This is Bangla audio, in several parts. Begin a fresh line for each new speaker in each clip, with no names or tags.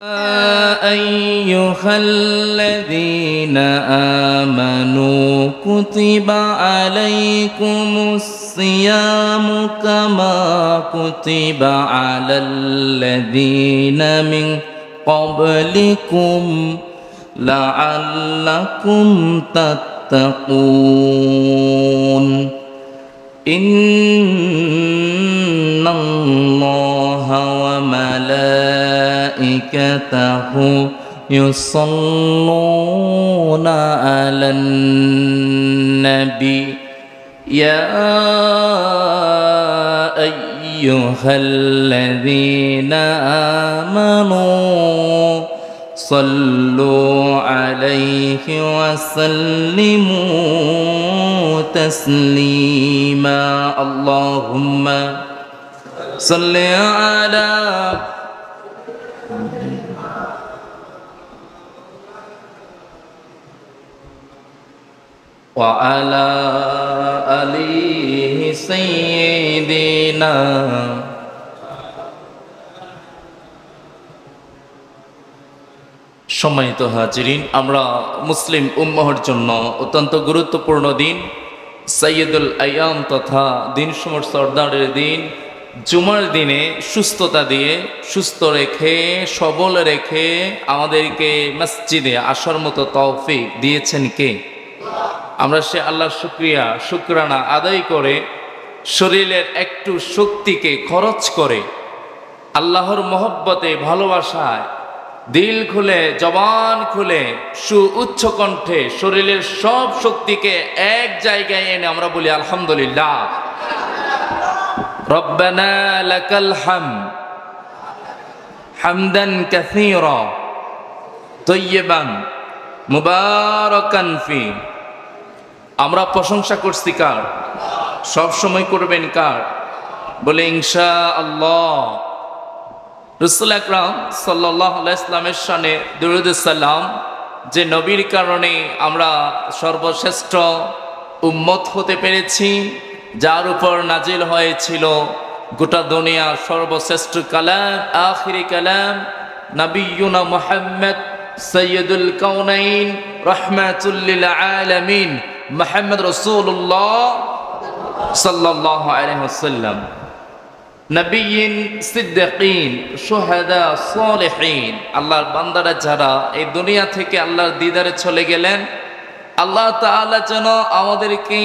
أيها الذين آمنوا كتب عليكم الصيام كما كتب على الذين من قبلكم لعلكم تتقون إن الله وملائكته يصلون على النبي يا أيها الذين آمنوا صلوا عليه وسلموا تسليما اللهم صل على وعلى آله سيدنا সম্মানিত হাজিরিন, আমরা মুসলিম উম্মাহর জন্য অত্যন্ত গুরুত্বপূর্ণ দিন সাইয়্যিদুল আইয়াম তথা দিনসমূহ সরদারের দিন জুমার দিনে সুস্থতা দিয়ে সুস্থ রেখে সবল রেখে আমাদেরকে মসজিদে আসার মতো তৌফিক দিয়েছেন কে? আমরা সে আল্লাহর শুকরানা আদায় করে শরীরের একটু শক্তিকে খরচ করে আল্লাহর মহব্বতে ভালোবাসায় দিল খুলে জবান খুলে উচ্চ কণ্ঠে শরীরের সব শক্তিকে এক জায়গায় এনে আমরা বলি আলহামদুলিল্লাহ। রব্বানা লাকাল হামদ হামদান কাসীরা তাইয়্যিবান মুবারাকান ফি। আমরা প্রশংসা করছি কার? সব সময় করবেন কার? বলে ইনশাআল্লাহ। রাসূল আকরাম সাল্লাল্লাহু আলাইহি ওয়াসাল্লামের শানে দুরূদ সালাম, যে নবীর কারণে আমরা সর্বশ্রেষ্ঠ উম্মত হতে পেরেছি, যার উপর নাজিল হয়েছিল গোটা দুনিয়ার সর্বশ্রেষ্ঠ কালাম, আখিরি কালাম নবিয়ুনা মুহাম্মদ সাইয়্যিদুল কাউনাইন রাহমাতুল লিল আলামিন মুহাম্মদ রাসূলুল্লাহ সাল্লাল্লাহু আলাইহি ওয়াসাল্লাম। নবিয়িন সিদ্দিকিন শুহাদা সালেহিন, আল্লাহর বান্দারা যারা এই দুনিয়া থেকে আল্লাহর দিদারে চলে গেলেন, আল্লাহ তাআলা যেন আমাদেরকে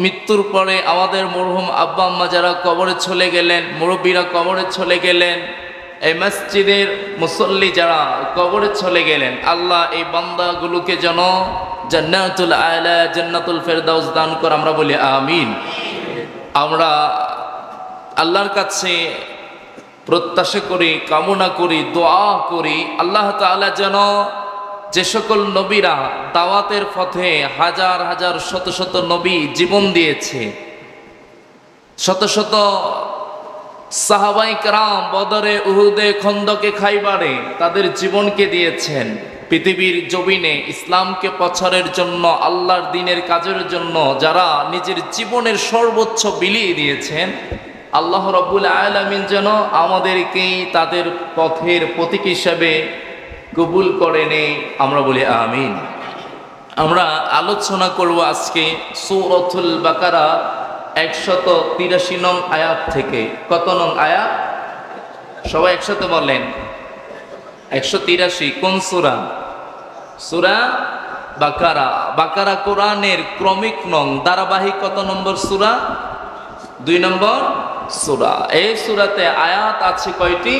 মৃত্যুর পরে আমাদের মরহুম আব্বা আম্মা যারা কবরে চলে গেলেন, মুরব্বীরা কবরে চলে গেলেন, এই মসজিদের মুসল্লি যারা কবরে চলে গেলেন, আল্লাহ এই বান্দাগুলোকে যেন জান্নাতুল আলা জান্নাতুল ফেরদাউস দান করে আমরা বলি আমিন। আমরা আল্লাহর কাছে প্রত্যাশা করি, কামনা করি, দোয়া করি আল্লাহ তাআলা যেন যে সকল নবীরা দাওয়াতের পথে হাজার হাজার শত শত নবী জীবন দিয়েছে, শত শত সাহাবায়ে কেরাম বদরে, উহুদে, খন্দকে, খাইবারে তাদের জীবনকে দিয়েছেন, পৃথিবীর জমিনে ইসলামকে প্রচারের জন্য, আল্লাহর দ্বীনের কাজের জন্য যারা নিজের জীবনের সর্বোচ্চ বিলিয়ে দিয়েছেন, আল্লাহ রাব্বুল আলামিন যেন আমাদেরকে তাদের পথের প্রতীক হিসেবে কবুল করে নেয় আমরা বলি আমিন। আমরা আলোচনা করব আজকে সূরাতুল বাকারা 183 নং আয়াত থেকে। কত নং আয়াত? সবাই একসাথে বলেন 183। কোন সূরা? সূরা বাকারা। বাকারা কোরআনের ক্রমিক নং ধারাবাহিক কত নম্বর সূরা? 2 নম্বর সূরা। এই সূরাতে আয়াত আছে কয়টি?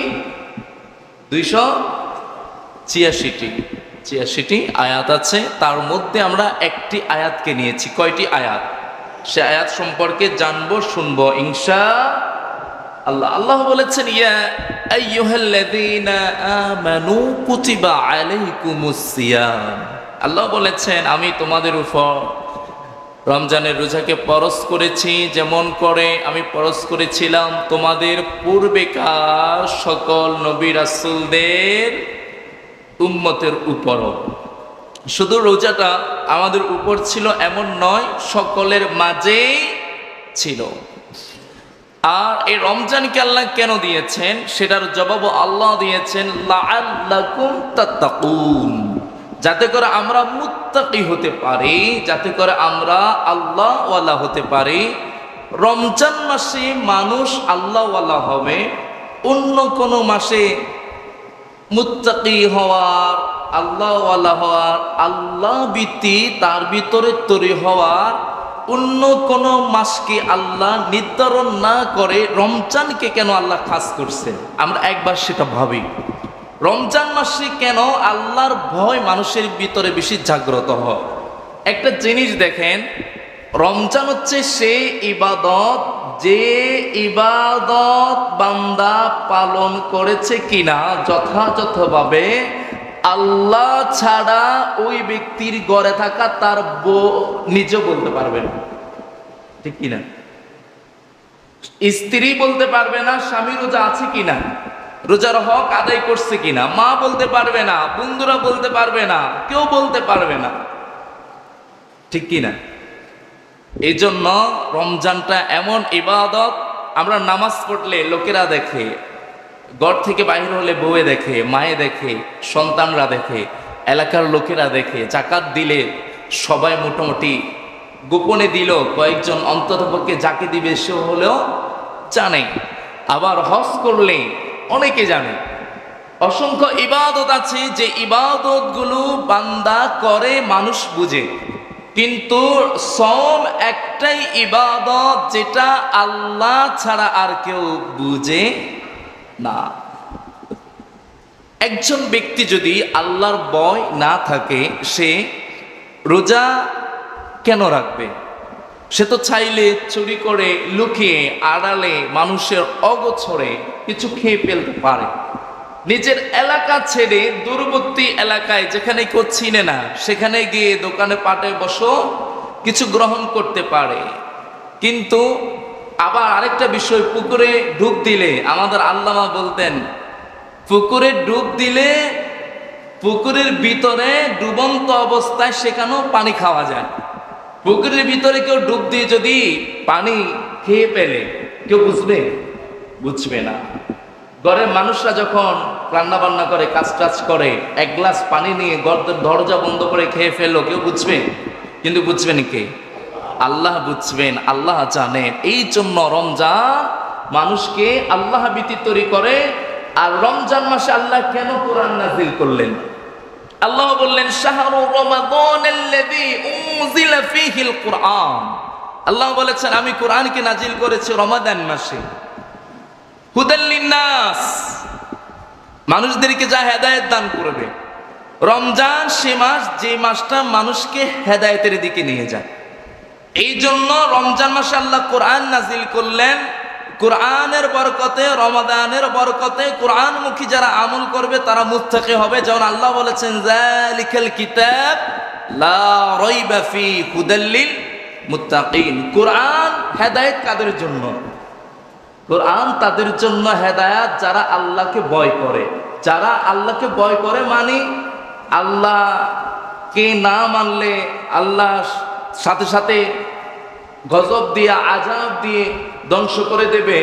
286টি আয়াত আছে। তার মধ্যে আমরা একটি আয়াতকে নিয়েছি। কয়টি আয়াত? সে আয়াত সম্পর্কে জানবো, শুনবো ইনশাআল্লাহ। আল্লাহ বলেছেন ইয়া আইয়ুহাল্লাযীনা আমানু কুতিবা আলাইকুমুস সিয়াম। আল্লাহ বলেছেন আমি তোমাদের উপর রমজানের রোজাকে ফরজ করেছি, যেমন করে আমি ফরজ করেছিলাম তোমাদের পূর্বেকার সকল নবী রাসূলদের উম্মতের উপরও। শুধু রোজাটা আমাদের উপর ছিল এমন নয়, সকলের মাঝেই ছিল। আর এই রমজানকে আল্লাহ কেন দিয়েছেন সেটার জবাবও আল্লাহ দিয়েছেন, লাআল্লাকুম তাত্তাকুন, যাতে করে আমরা মুত্তাকি হতে পারি, যাতে করে আমরা আল্লাহওয়ালা হতে পারি। রমজান মাসে মানুষ আল্লাহওয়ালা হবে, অন্য কোনো মাসে মুত্তাকি হওয়ার, আল্লাহওয়ালা হওয়ার, আল্লাহ ভীতি তার ভিতরে তৈরি হওয়ার অন্য কোনো মাসকে আল্লাহ নির্ধারণ না করে রমজানকে কেন আল্লাহ খাস করছেন? আমরা একবার সেটা ভাবি। রমজান মাসে কেন আল্লাহর ভয় মানুষের ভিতরে বেশি জাগ্রত হয়? একটা জিনিস দেখেন, রমজান হচ্ছে সেই ইবাদত, যে ইবাদত বান্দা পালন করেছে কিনা যথাযথভাবে, আল্লাহ ছাড়া ওই ব্যক্তির ঘরে থাকা তার বউ নিজে বলতে পারবে না, ঠিক কিনা? স্ত্রী বলতে পারবে না স্বামী রোজা আছে কিনা, রোজার হক আদায় করছে কিনা, মা বলতে পারবে না, বন্ধুরা বলতে পারবে না, কেউ বলতে পারবে না, ঠিক কিনা? এই জন্য রমজানটা এমন ইবাদত, আমরা নামাজ পড়লে লোকেরা দেখে, ঘর থেকে বাইরে হলে বউয়ে দেখে, মায়ে দেখে, সন্তানরা দেখে, এলাকার লোকেরা দেখে, জাকাত দিলে সবাই মোটামুটি গোপনে দিল, কয়েকজন অন্ততপক্ষে যাকে দিবে সে হলেও জানে। আবার হজ করলে অনেকে জানে। অসংখ্য ইবাদত আছে যে ইবাদতগুলো বান্দা করে মানুষ বুঝে, কিন্তু সওম একটাই ইবাদত যেটা আল্লাহ ছাড়া আর কেউ বুঝে না। একজন ব্যক্তি যদি আল্লাহর ভয় না থাকে, সে রোজা কেন রাখবে? সে তো চাইলে চুরি করে, লুকিয়ে, আড়ালে, মানুষের অগোচরে কিছু খেয়ে ফেলতে পারে। নিজের এলাকা ছেড়ে দূরবর্তী এলাকায় যেখানে কেউ চিনে না, সেখানে গিয়ে দোকানে পাটে বসো কিছু গ্রহণ করতে পারে। কিন্তু আবার আরেকটা বিষয়, পুকুরে ডুব দিলে, আমাদের আল্লামা বলতেন, পুকুরে ডুব দিলে পুকুরের ভিতরে ডুবন্ত অবস্থায় সেখানেও পানি খাওয়া যায়। পুকুরের ভিতরে কেউ ডুব দিয়ে যদি পানি খেয়ে ফেলে, কেউ বুঝবে না। ঘরের মানুষরা যখন রান্না বান্না করে, কাজ টাজ করে, এক গ্লাস পানি নিয়ে ঘরের দরজা বন্ধ করে খেয়ে ফেললো, কেউ বুঝবে? কিন্তু বুঝবেন কে? আল্লাহ বুঝবেন, আল্লাহ জানেন। এই জন্য রমজান মানুষকে আল্লাহ ভীতি তৈরি করে। আর রমজান মাসে আল্লাহ কেন কোরআন নাযিল করলেন? আল্লাহ বললেন, শাহরু রমাদানাল্লাযী উনজিলা ফীহিল কুরআন। আল্লাহ বলেছেন, আমি কোরআনকে নাজিল করেছি রমাদান মাসে, হুদাল লিন্নাস, মানুষদেরকে যা হেদায়েত দান করবে। রমজান সে মাস যে মাসটা মানুষকে হেদায়েতের দিকে নিয়ে যায়। এই জন্য রমজান মাসে আল্লাহ কোরআন নাজিল করলেন। কোরআনের বরকতে, রমাদানের বরকতে কোরআনমুখী যারা আমল করবে তারা মুত্তাকি হবে। যেমন আল্লাহ বলেছেন, যালিকাল কিতাব লা রাইবা ফি হুদাল লিল মুত্তাকিন। কোরআন হেদায়েত কাদের জন্য? কোরআন তাদের জন্য হেদায়েত যারা আল্লাহকে ভয় করে। যারা আল্লাহকে ভয় করে মানে আল্লাহকে না মানলে আল্লাহ সাথে সাথে গজব দিয়ে, আযাব দিয়ে ধ্বংস করে দেবে,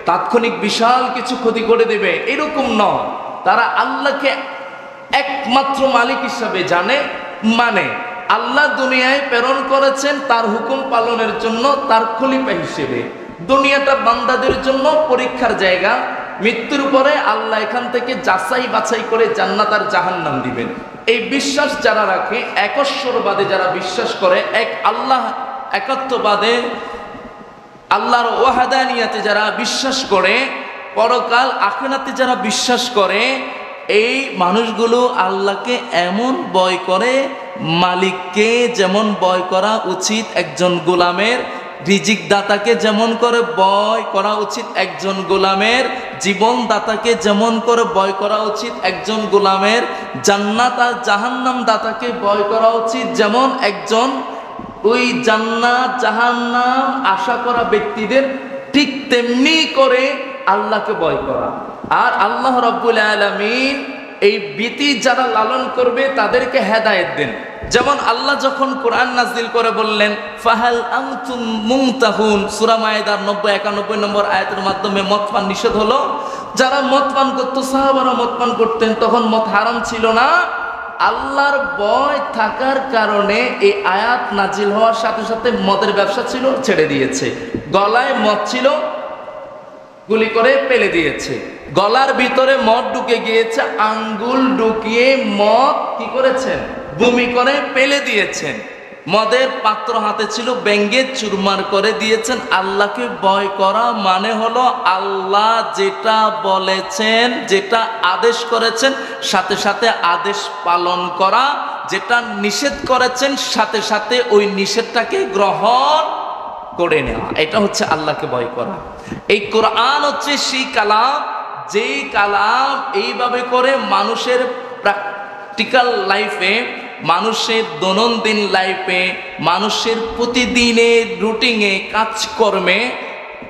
তাৎক্ষণিক বিশাল কিছু ক্ষতি করে দেবে, এরকম নয়। তারা আল্লাহকে একমাত্র মালিক হিসাবে জানে, মানে আল্লাহ দুনিয়ায় প্রেরণ করেছেন তার হুকুম পালনের জন্য, তার খলিফা হিসেবে। দুনিয়াটা বান্দাদের জন্য পরীক্ষার জায়গা। মৃত্যুর পরে আল্লাহ এখান থেকে যাচাই বাছাই করে জান্নাত আর জাহান্নাম দিবেন। এই বিশ্বাস যারা রাখে, একশ্বরবাদে যারা বিশ্বাস করে, এক আল্লাহ একত্ববাদে, আল্লাহর ওয়াহাদানিয়াতে যারা বিশ্বাস করে, পরকাল আখিরাতে যারা বিশ্বাস করে, এই মানুষগুলো আল্লাহকে এমন ভয় করে, মালিককে যেমন ভয় করা উচিত একজন গোলামের, রিজিক দাতাকে যেমন করে ভয় করা উচিত একজন গোলামের, জীবন দাতাকে যেমন করে ভয় করা উচিত একজন গোলামের, জান্নাত আর জাহান্নাম দাতাকে ভয় করা উচিত যেমন একজন ওই জান্নাত জাহান্নাম আশা করা ব্যক্তিদের, ঠিক তেমনি করে আল্লাহকে ভয় করা। আর আল্লাহ রাব্বুল আলামিন এই ভীতি যারা লালন করবে তাদেরকে হেদায়েত দেন। যেমন আল্লাহ যখন কোরআন নাজিল করে বললেন ফাহাল আনতুম মুনতাহুন, সূরা মায়েদার 90-91 নম্বর আয়াতের মাধ্যমে মদ পান নিষেধ হলো। যারা মদ পান করতো, সাহাবারা মদ পান করতেন, তখন মদ হারাম ছিল না। আল্লাহর ভয় থাকার কারণে এই আয়াত নাজিল হওয়ার সাথে সাথে মদের ব্যবসা ছিল, ছেড়ে দিয়েছে। গলায় মদ ছিল, গুলি করে ফেলে দিয়েছে। গলার ভিতরে মদ ঢুকে গিয়েছে, আঙ্গুল ঢুকিয়ে মদ কি করেছেন, বমি করে ফেলে দিয়েছেন। মদের পাত্র হাতে ছিল, ব্যঙ্গে চুরমার করে দিয়েছেন। আল্লাহকে ভয় করা মানে হলো আল্লাহ যেটা বলেছেন, যেটা আদেশ করেছেন সাথে সাথে আদেশ পালন করা, যেটা নিষেধ করেছেন সাথে সাথে ওই নিষেধটাকে গ্রহণ করে নেওয়া। এটা হচ্ছে আল্লাহকে ভয় করা। এই কোরআন হচ্ছে সেই কালাম, যেই কালাম এইভাবে করে মানুষের প্র্যাকটিক্যাল লাইফে, মানুষের দৈনন্দিন লাইফে, মানুষের প্রতিদিনের রুটিনে, কাজকর্মে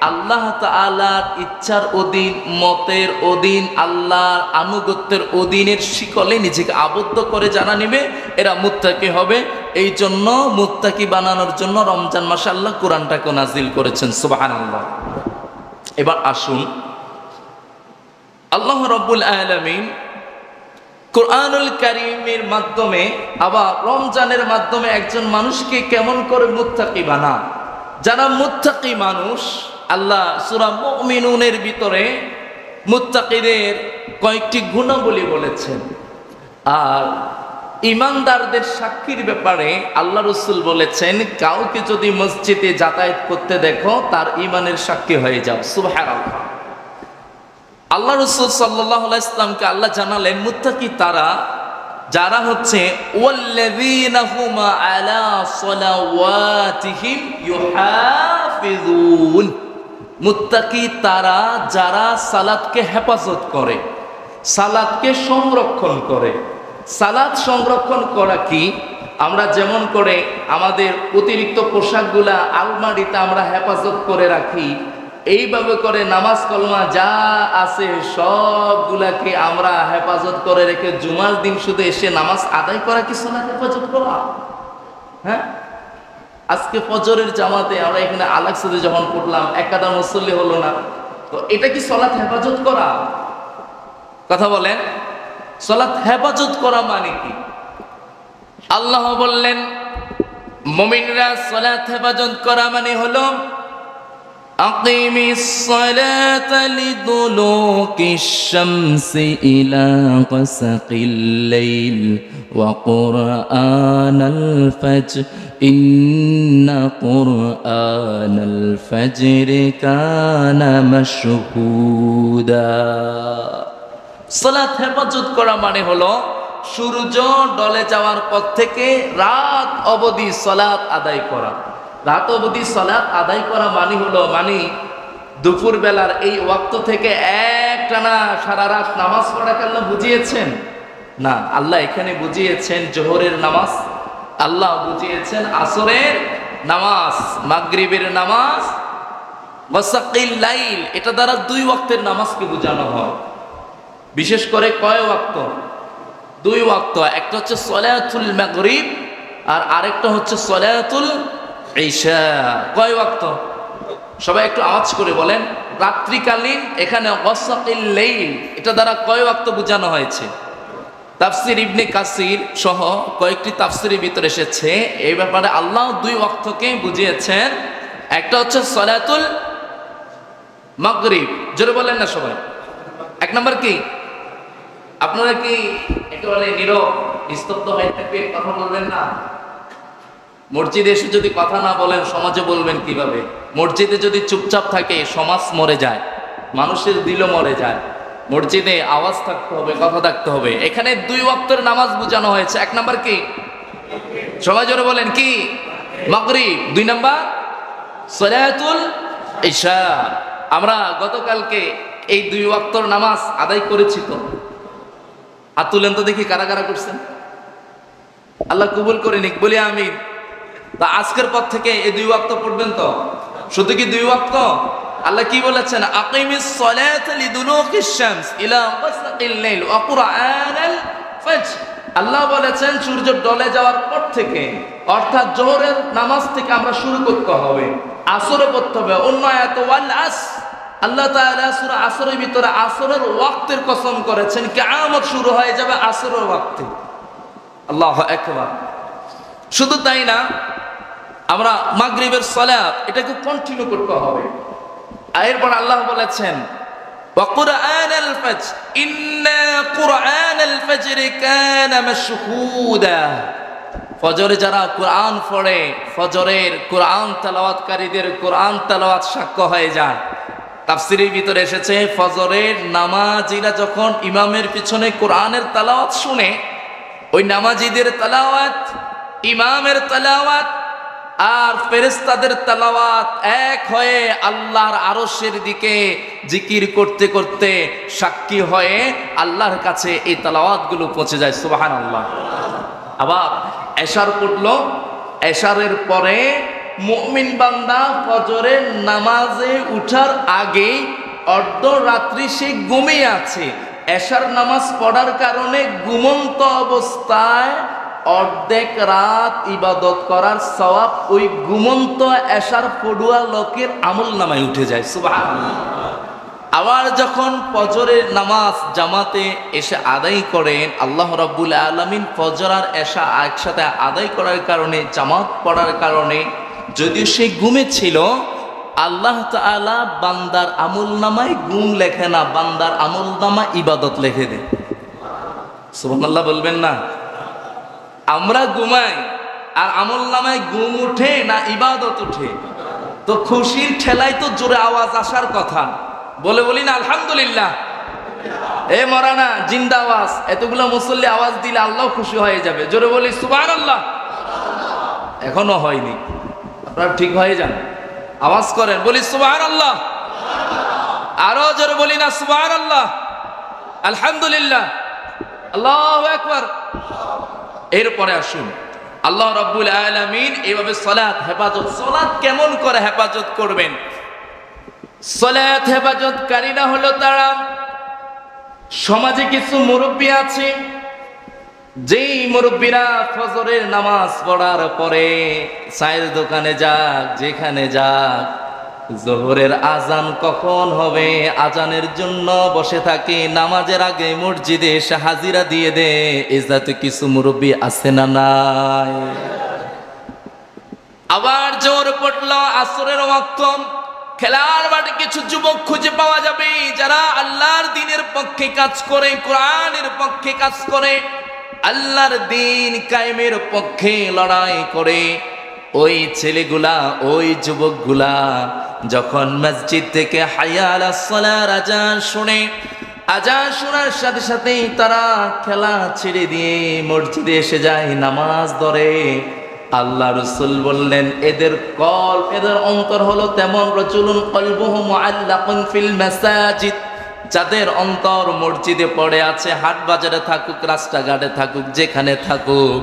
আল্লাহ তাআলার ইচ্ছার অধীন, মতের অধীন, আল্লাহর আনুগত্যের অধীনের শিকলে নিজেকে আবদ্ধ করে যারা নেবে এরা মুত্তাকি হবে। এই জন্য মুত্তাকি বানানোর জন্য রমজান মাসে আল্লাহ কোরআনটাকে নাজিল করেছেন। সুবহানাল্লাহ। এবার আসুন, আল্লাহ রাব্বুল আলামিন কোরআনুল কারীমের মাধ্যমে আবার রমজানের মাধ্যমে একজন মানুষকে কেমন করে মুত্তাকি বানান। যারা মুত্তাকি মানুষ, আল্লাহ সূরা মুমিনুনের ভিতরে মুত্তাকিদের কয়েকটি গুণাবলী বলেছেন। আর ইমানদারদের সাক্ষীর ব্যাপারে আল্লাহ রাসূল বলেছেন, কাউকে যদি মসজিদে যাতায়াত করতে দেখো তার ইমানের সাক্ষী হয়ে যাও। সুবহানাল্লাহ। আল্লাহ রাসূল সাল্লাল্লাহু আলাইহি ওয়াসাল্লামকে আল্লাহ জানালেন মুত্তাকি তারা যারা হচ্ছে ওয়াল্লাযীনা হুম আলা সালাওয়াতিহিম ইউহাফিজুন। মুত্তাকি তারা যারা সালাতকে হেফাজত করে, সালাতকে সংরক্ষণ করে। সালাত সংরক্ষণ করা কি? আমরা যেমন করে আমাদের অতিরিক্ত পোশাকগুলা আলমারিতে আমরা হেফাজত করে রাখি, এইভাবে করে নামাজ কলমা যা আছে সবগুলাকে আমরা হেফাজত করে রেখে জুমার দিন শুধু এসে নামাজ আদায় করা কি সালাত হেফাজত করা? হ্যাঁ, আজকে ফজরের জামাতে আমরা এখানে আলাকসাতে যখন পড়লাম, একাদা মুসল্লি হলো না, তো এটা কি সালাত হেফাজত করা? কথা বলেন, সালাত হেফাজত করা মানে কি? আল্লাহ বললেন মুমিনরা সালাত হেফাজত করা মানে হলো আকিমিস সালাতা লিদুলুকিশ শামসি ইলা গাসাকিল লাইল ওয়া কুরআনাল ফাজর ইন্না কুরআনাল ফাজরি কানা মাশহুদা। সালাত হেফাজত করা মানে হলো সূর্য ডলে যাওয়ার পর থেকে রাত অবধি সালাত আদায় করা। রাত অবধি সালাত আদায় করা মানে হলো, মানে দুপুর বেলার এই ওয়াক্ত থেকে একটানা সারা রাত নামাজ পড়াকে আল্লাহ বুঝিয়েছেন না। আল্লাহ এখানে বুঝিয়েছেন জোহরের নামাজ, আল্লাহ বুঝিয়েছেন আসরের নামাজ, মাগরিবের নামাজ, ওয়াসাকিল লাইল, এটা দ্বারা 2 ওয়াক্তের নামাজকে বোঝানো হয়। বিশেষ করে কয় ওয়াক্ত? 2 ওয়াক্ত। একটা হচ্ছে সলাতুল মাগরিব আর আরেকটা হচ্ছে সলাতুল ইশা। কয় ওয়াক্ত? সবাই একটু আওয়াজ করে বলেন। রাত্রিকালীন এখানে ওয়াসাকিল লাইল, এটা দ্বারা কয় ওয়াক্ত বোঝানো হয়েছে? তাফসির ইবনে কাসির সহ কয়েকটি তাফসিরের ভিতরে এসেছে এই ব্যাপারে আল্লাহ 2 ওয়াক্তকে বুঝিয়েছেন। একটা হচ্ছে সলাতুল মাগরিব, জোরে বলেন না সবাই। 1 নম্বর কি? আপনারা কি একেবারে নীরব নিস্তব্ধ হয়ে থাকবেন, কথা বলবেন না? মসজিদে এসে যদি কথা না বলেন সমাজে বলবেন কিভাবে? মসজিদে যদি চুপচাপ থাকে সমাজ মরে যায়, মানুষের দিলও মরে যায়। মসজিদে আওয়াজ থাকতে হবে, কথা থাকতে হবে। এখানে 2 ওয়াক্তের নামাজ বোঝানো হয়েছে। 1 নম্বর কি? সবাই জোরে বলেন কি? মাগরিব। 2 নম্বর সলাতুল ইশা। আমরা গতকালকে এই 2 ওয়াক্তের নামাজ আদায় করেছি তো? হাত তুলেন তো দেখি কারা কারা করছেন। আল্লাহ কবুল করে নিক, বলি আমিন। তা আজকের পর থেকে এই 2 ওয়াক্ত পড়বেন তো? শুধু কি 2 ওয়াক্ত? আল্লাহ কি বলেছেন? আকিমিস সালাতা লিদুলুকিশ শামস ইলা গাসাকিল লাইল ওয়া কুরআনাল ফাজর। আল্লাহ বলেছেন সূর্য ডলে যাওয়ার পর থেকে, অর্থাৎ জোহরের নামাজ থেকে আমরা শুরু করতে হবে, আসরে পড়তে হবে। অন্য আয়াত ওয়াল আস, আল্লাহ তাআলা সূরা আসরের ভিতরে আসরের ওয়াক্তের কসম করেছেন, কিয়ামত শুরু হয়ে যাবে আসরের ওয়াক্তে। আল্লাহু আকবার। শুধু তাই না, আমরা মাগরিবের সালাত এটাকে কন্টিনিউ করতে হবে। এরপর আল্লাহ বলেছেন وقرآن الفجر إنا قرآن الفجر كان مشهودا। ফজরে যারা কোরআন পড়ে, ফজরের কোরআন তেলাওয়াতকারীদের কোরআন তেলাওয়াত সাক্ষ্য হয়ে যায়। তাফসীরের ভিতরে এসেছে, ফজরের নামাজিরা যখন ইমামের পিছনে কোরআনের তেলাওয়াত শুনে, ওই নামাজিদের তেলাওয়াত, ইমামের তেলাওয়াত আর ফেরেশতাদের তেলাওয়াত এক হয়ে আল্লাহর আরশের দিকে জিকির করতে করতে সাক্ষী হয়ে আল্লাহর কাছে এই তেলাওয়াতগুলো পৌঁছে যায়। সুবহানাল্লাহ। আবার এশার পড়লো, এশারের পরে মুমিন বান্দা ফজরের নামাজে উঠার আগে অর্ধরাত্রি সে ঘুমিয়ে আছে, এশার নামাজ পড়ার কারণে ঘুমন্ত অবস্থায় অর্ধেক রাত ইবাদত করার সওয়াব ওই ঘুমন্ত এশার পড়ুয়া লোকের আমল নামায় উঠে যায়। সুবহানাল্লাহ। আবার যখন ফজরের নামাজ জামাতে এসে আদায় করেন, আল্লাহ রাব্বুল আলামিন ফজর আর এশা একসাথে আদায় করার কারণে, জামাত পড়ার কারণে, যদিও সে ঘুমে ছিল, আল্লাহ তাআলা বান্দার আমল নামায় ঘুম লেখে না, বান্দার আমল নামা ইবাদত লিখে দেয়। সুবহানাল্লাহ বলবেন না? আমরা ঘুমাই আর আমল নামায় ঘুম উঠে না ইবাদত উঠে? তো খুশির ঠেলায় তো জোরে আওয়াজ আসার কথা, বলি না আলহামদুলিল্লাহ। এ মরানা জিন্দা আওয়াজ, এতগুলো মুসল্লি আওয়াজ দিলে আল্লাহ খুশি হয়ে যাবে। জোরে বলি সুবহানাল্লাহ। এখনো হয়নি, আপনারা ঠিক হয়ে যান, আওয়াজ করেন, বলি সুবহানাল্লাহ। আরো জোরে বলি না সুবহানাল্লাহ, আলহামদুলিল্লাহ, আল্লাহু আকবার। এরপরে আসুন, আল্লাহ রাব্বুল আলামিন এইভাবে সালাত হেফাজত, সালাত কেমন করে হেফাজত করবেন? সালাত হেফাজতকারীরা হলো তারা, সমাজে কিছু মুরব্বী আছে, যেই মুরব্বীরা ফজরের নামাজ পড়ার পরে চায়ের দোকানে যাক, যেখানে যাক, জোহরের আজান কখন হবে আজানের জন্য বসে থাকে, নামাজের আগে মসজিদে এসে হাজিরা দিয়ে দে। এই জাতীয় কিছু মুরব্বী আছে না নাই? আবার জোর পড়লো আসরের ওয়াক্ত, খেলার মাঠে কিছু যুবক খুঁজে পাওয়া যাবে যারা আল্লাহর দ্বীনের পক্ষে কাজ করে, কোরআনের পক্ষে কাজ করে, আল্লাহর দ্বীন কায়েমের পক্ষে লড়াই করে। ওই ছেলেগুলা, ওই যুবকগুলা যখন মসজিদ থেকে হাইয়া আলাস সালার আজান শুনে, আজান শোনার সাথে সাথেই তারা খেলা ছেড়ে দিয়ে মসজিদে এসে যায়, নামাজ ধরে। আল্লাহ রাসূল বললেন, এদের কলব, এদের অন্তর হলো তেমন, রাজুলুন কলবুহু মুআল্লাকুন ফিল মাসাজিদ, যাদের অন্তর মসজিদে পড়ে আছে, হাট বাজারে থাকুক, রাস্তাঘাটে থাকুক, যেখানে থাকুক,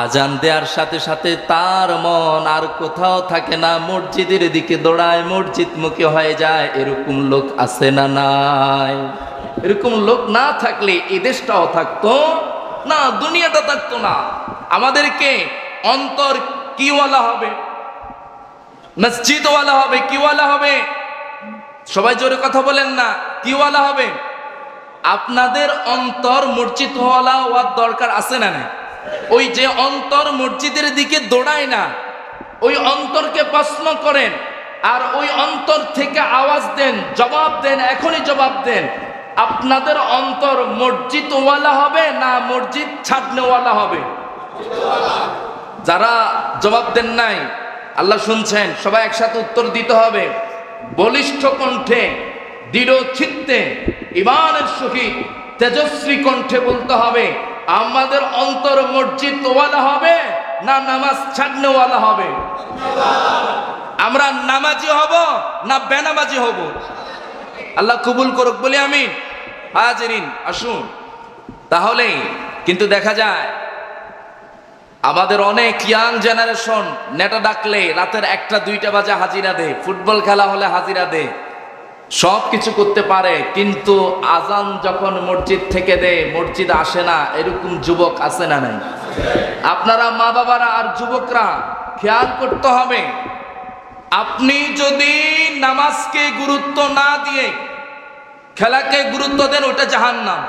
আজান দেওয়ার সাথে সাথে তার মন আর কোথাও থাকে না, মসজিদের দিকে দৌড়ায়, মসজিদ মুখী হয়ে যায়। এরকম লোক আছে না নাই? এরকম লোক না থাকলে এই দেশটাও থাকতো না, দুনিয়াটা থাকতো না। আমাদেরকে অন্তর কিওয়ালা হবে, মসজিদওয়ালা হবে, কিওয়ালা হবে? সবাই জোরে কথা বলেন না, কিওয়ালা হবে? আপনাদের অন্তর মসজিদওয়ালা হওয়ার দরকার আছে না না? ওই যে অন্তর মসজিদের দিকে দৌড়ায় না, ওই অন্তরকে প্রশ্ন করেন, আর ওই অন্তর থেকে আওয়াজ দেন, জবাব দেন, এখনই জবাব দেন। আপনাদের অন্তর মসজিদওয়ালা হবে না মসজিদ ছাড়নেওয়ালা হবে? যারা জবাব দেন নাই, আল্লাহ শুনছেন, সবাই একসাথে উত্তর দিতে হবে। বলিষ্ঠ কণ্ঠে, দৃঢ় চিত্তে, ঈমানের সহিত তেজস্বী কণ্ঠে বলতে হবে, আমাদের অন্তর মসজিদওয়ালা হবে না নামাজ ছাড়নেওয়ালা হবে? আমরা নামাজি হব না বেনামাজি হব? আল্লাহ কবুল করুক, বলি আমিন। হাজিরিন আসুন। তাহলে কিন্তু দেখা যায় আমাদের অনেক ইয়াং জেনারেশন নেটা ডাকলে রাতের 1টা 2টা বাজে হাজিরা দে, ফুটবল খেলা হলে হাজিরা দে, সব কিছু করতে পারে, কিন্তু আজান যখন মসজিদ থেকে দেয় মসজিদ আসে না, এরকম যুবক আছে না নাই? আপনারা মা বাবারা আর যুবকরা খেয়াল করতে হবে, আপনি যদি নামাজকে গুরুত্ব না দিয়ে খেলাকে গুরুত্ব দেন, ওটা জাহান্নাম।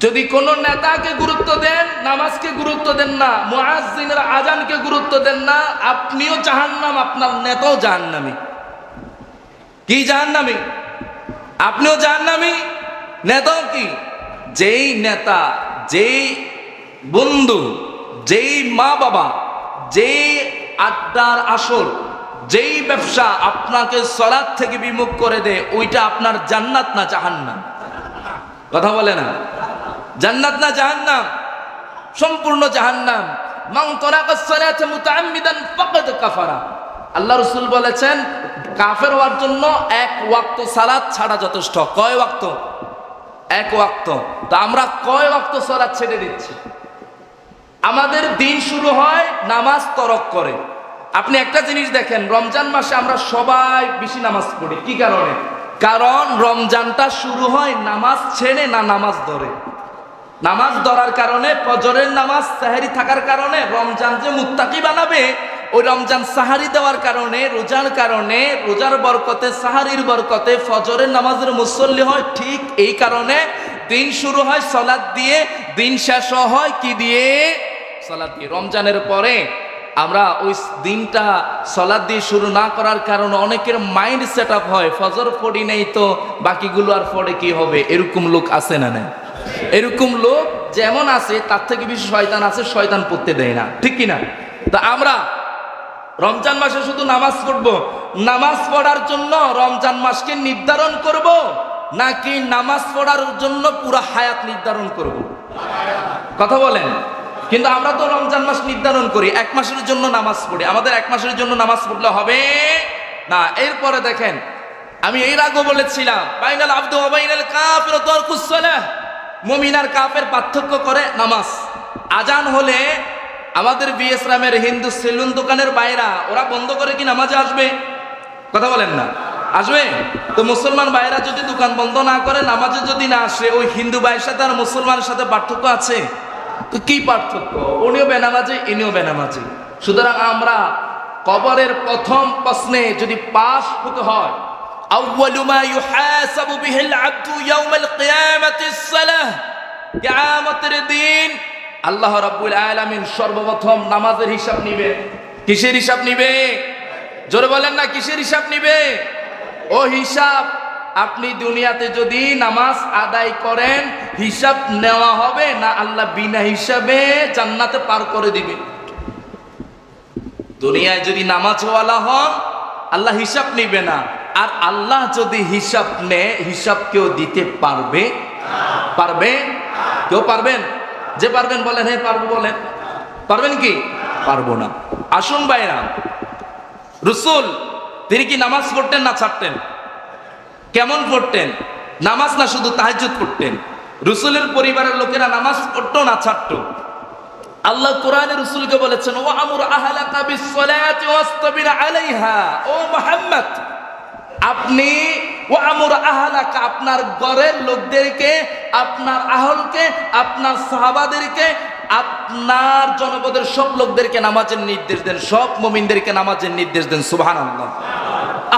যদি কোন নেতাকে গুরুত্ব দেন, নামাজকে গুরুত্ব দেন না, মুয়াজ্জিনের আজানকে গুরুত্ব দেন না, আপনিও জাহান্নাম, আপনার নেতাও জাহান্নামী। কি জাহান্নামী? আপনিও জাহান্নামী, নেতাও কি? যেই নেতা, যেই বন্ধু, যেই মা বাবা, যেই আড্ডার আসর, যেই ব্যবসা আপনাকে সালাত থেকে বিমুখ করে দেয়, ওইটা আপনার জান্নাত না জাহান্নাম? কথা বলে না? জান্নাত না জাহান্নাম? সম্পূর্ণ জাহান্নাম। মান তারাকাস সালাতা মুতাআম্মিদান ফাকাদ কাফারা। আল্লাহ রাসূল বলেছেন, কাফের হওয়ার জন্য এক ওয়াক্ত সালাত ছাড়া যথেষ্ট। কয় ওয়াক্ত? এক ওয়াক্ত। তো আমরা কয় ওয়াক্ত সালাত ছেড়ে দিচ্ছি? আমাদের দিন শুরু হয় নামাজ তরক করে। আপনি একটা জিনিস দেখেন, রমজান মাসে আমরা সবাই বেশি নামাজ পড়ি। কি কারণে? কারণ রমজানটা শুরু হয় নামাজ ছেড়ে না নামাজ ধরে। নামাজ ধরার কারণে, ফজরের নামাজ সাহারি থাকার কারণে, রমজান যে মুত্তাকি বানাবে, ওই রমজান সাহারি দেওয়ার কারণে, রোজার কারণে, রোজার বরকতে, সাহারির বরকতে ফজরের নামাজের মুসল্লি হয়। ঠিক এই কারণে দিন শুরু হয় সালাত দিয়ে, দিন শেষ হয় কি দিয়ে? সালাত দিয়ে। রমজানের পরে আমরা ওই দিনটা সালাত দিয়ে শুরু না করার কারণে অনেকের মাইন্ড সেট আপ হয়, ফজর পড়ি নেই তো বাকিগুলো আর পড়ে কি হবে? এরকম লোক আছে না নাই? এরকম লোক যেমন আছে, তার থেকে বেশি শয়তান আছে, শয়তান পড়তে দেয় না। ঠিক কিনা? তা আমরা রমজান মাসে শুধু নামাজ পড়ব, নামাজ পড়ার জন্য রমজান মাসকে নির্ধারণ করব, নাকি নামাজ পড়ার জন্য পুরো হায়াত নির্ধারণ করব? কথা বলেন। কিন্তু আমরা তো রমজান মাস নির্ধারণ করি, এক মাসের জন্য নামাজ পড়ি। আমাদের এক মাসের জন্য নামাজ পড়লে হবে না। এরপরে দেখেন, আমি এর আগে বলেছিলাম, বাইনাল আবদু ওয়া বাইনাল কাফির তারকুস সালাহ। মুমিন আর কাফের পার্থক্য করে নামাজ। আজান হলে আমাদের বিএসরামের হিন্দু সেলুন দোকানের বাইরা, ওরা বন্ধ করে কি নামাজে আসবে? কথা বলেন না? আসবে? তো মুসলমান বাইরা যদি দোকান বন্ধ না করে, নামাজে যদি না আসে, ওই হিন্দু ভাইয়ের সাথে আর মুসলমানের সাথে পার্থক্য আছে? তো কি পার্থক্য? উনিও বেনামাজি, ইনিও বেনামাজি। সুতরাং আমরা কবরের প্রথম প্রশ্নে যদি পাস হতে হয়, আউয়ালু মা ইউহাসাবু বিহিল আবদু ইয়াউমাল কিয়ামাতিস সালাহ। কিয়ামতের দিন আল্লাহ রাব্বুল আলামিন সর্বপ্রথম নামাজের হিসাব নিবে। কিসের হিসাব নিবে? জোরে বলেন না, কিসের হিসাব নিবে? ও হিসাব, আপনি দুনিয়াতে যদি নামাজ আদায় করেন, হিসাব নেওয়া হবে না, আল্লাহ বিনা হিসাবে জান্নাতে পার করে দিবে। দুনিয়ায় যদি নামাজওয়ালা হন, আল্লাহ হিসাব নিবে না। আর আল্লাহ যদি হিসাব নেয়, হিসাব কেউ দিতে পারবে? পারবে? কেউ পারবেন? যে পারবেন বলেন, হ্যাঁ পারবো বলেন। পারবেন কি? পারবো না। আসুন ভাইরা, রাসূল তিনি কি নামাজ পড়তেন না ছাড়তেন? কেমন পড়তেন? নামাজ না শুধু তাহাজ্জুদ পড়তেন। রাসূলের পরিবারের লোকেরা নামাজ পড়তো না ছাড়তো? আল্লাহ কোরআনে রাসূলকে বলেছেন, ওয়া আমুর আহলাকা বিস-সালাতি ওয়াসতাবির আলাইহা। ও মুহাম্মদ, আপনি ওয়া আমুর আহলাকা, আপনার ঘরের লোকদেরকে, আপনার আহলকে, আপনার সাহাবাদেরকে, আপনার জনপদের সব লোকদেরকে নামাজের নির্দেশ দেন, সব মুমিনদেরকে নামাজের নির্দেশ দেন। সুবহানাল্লাহ।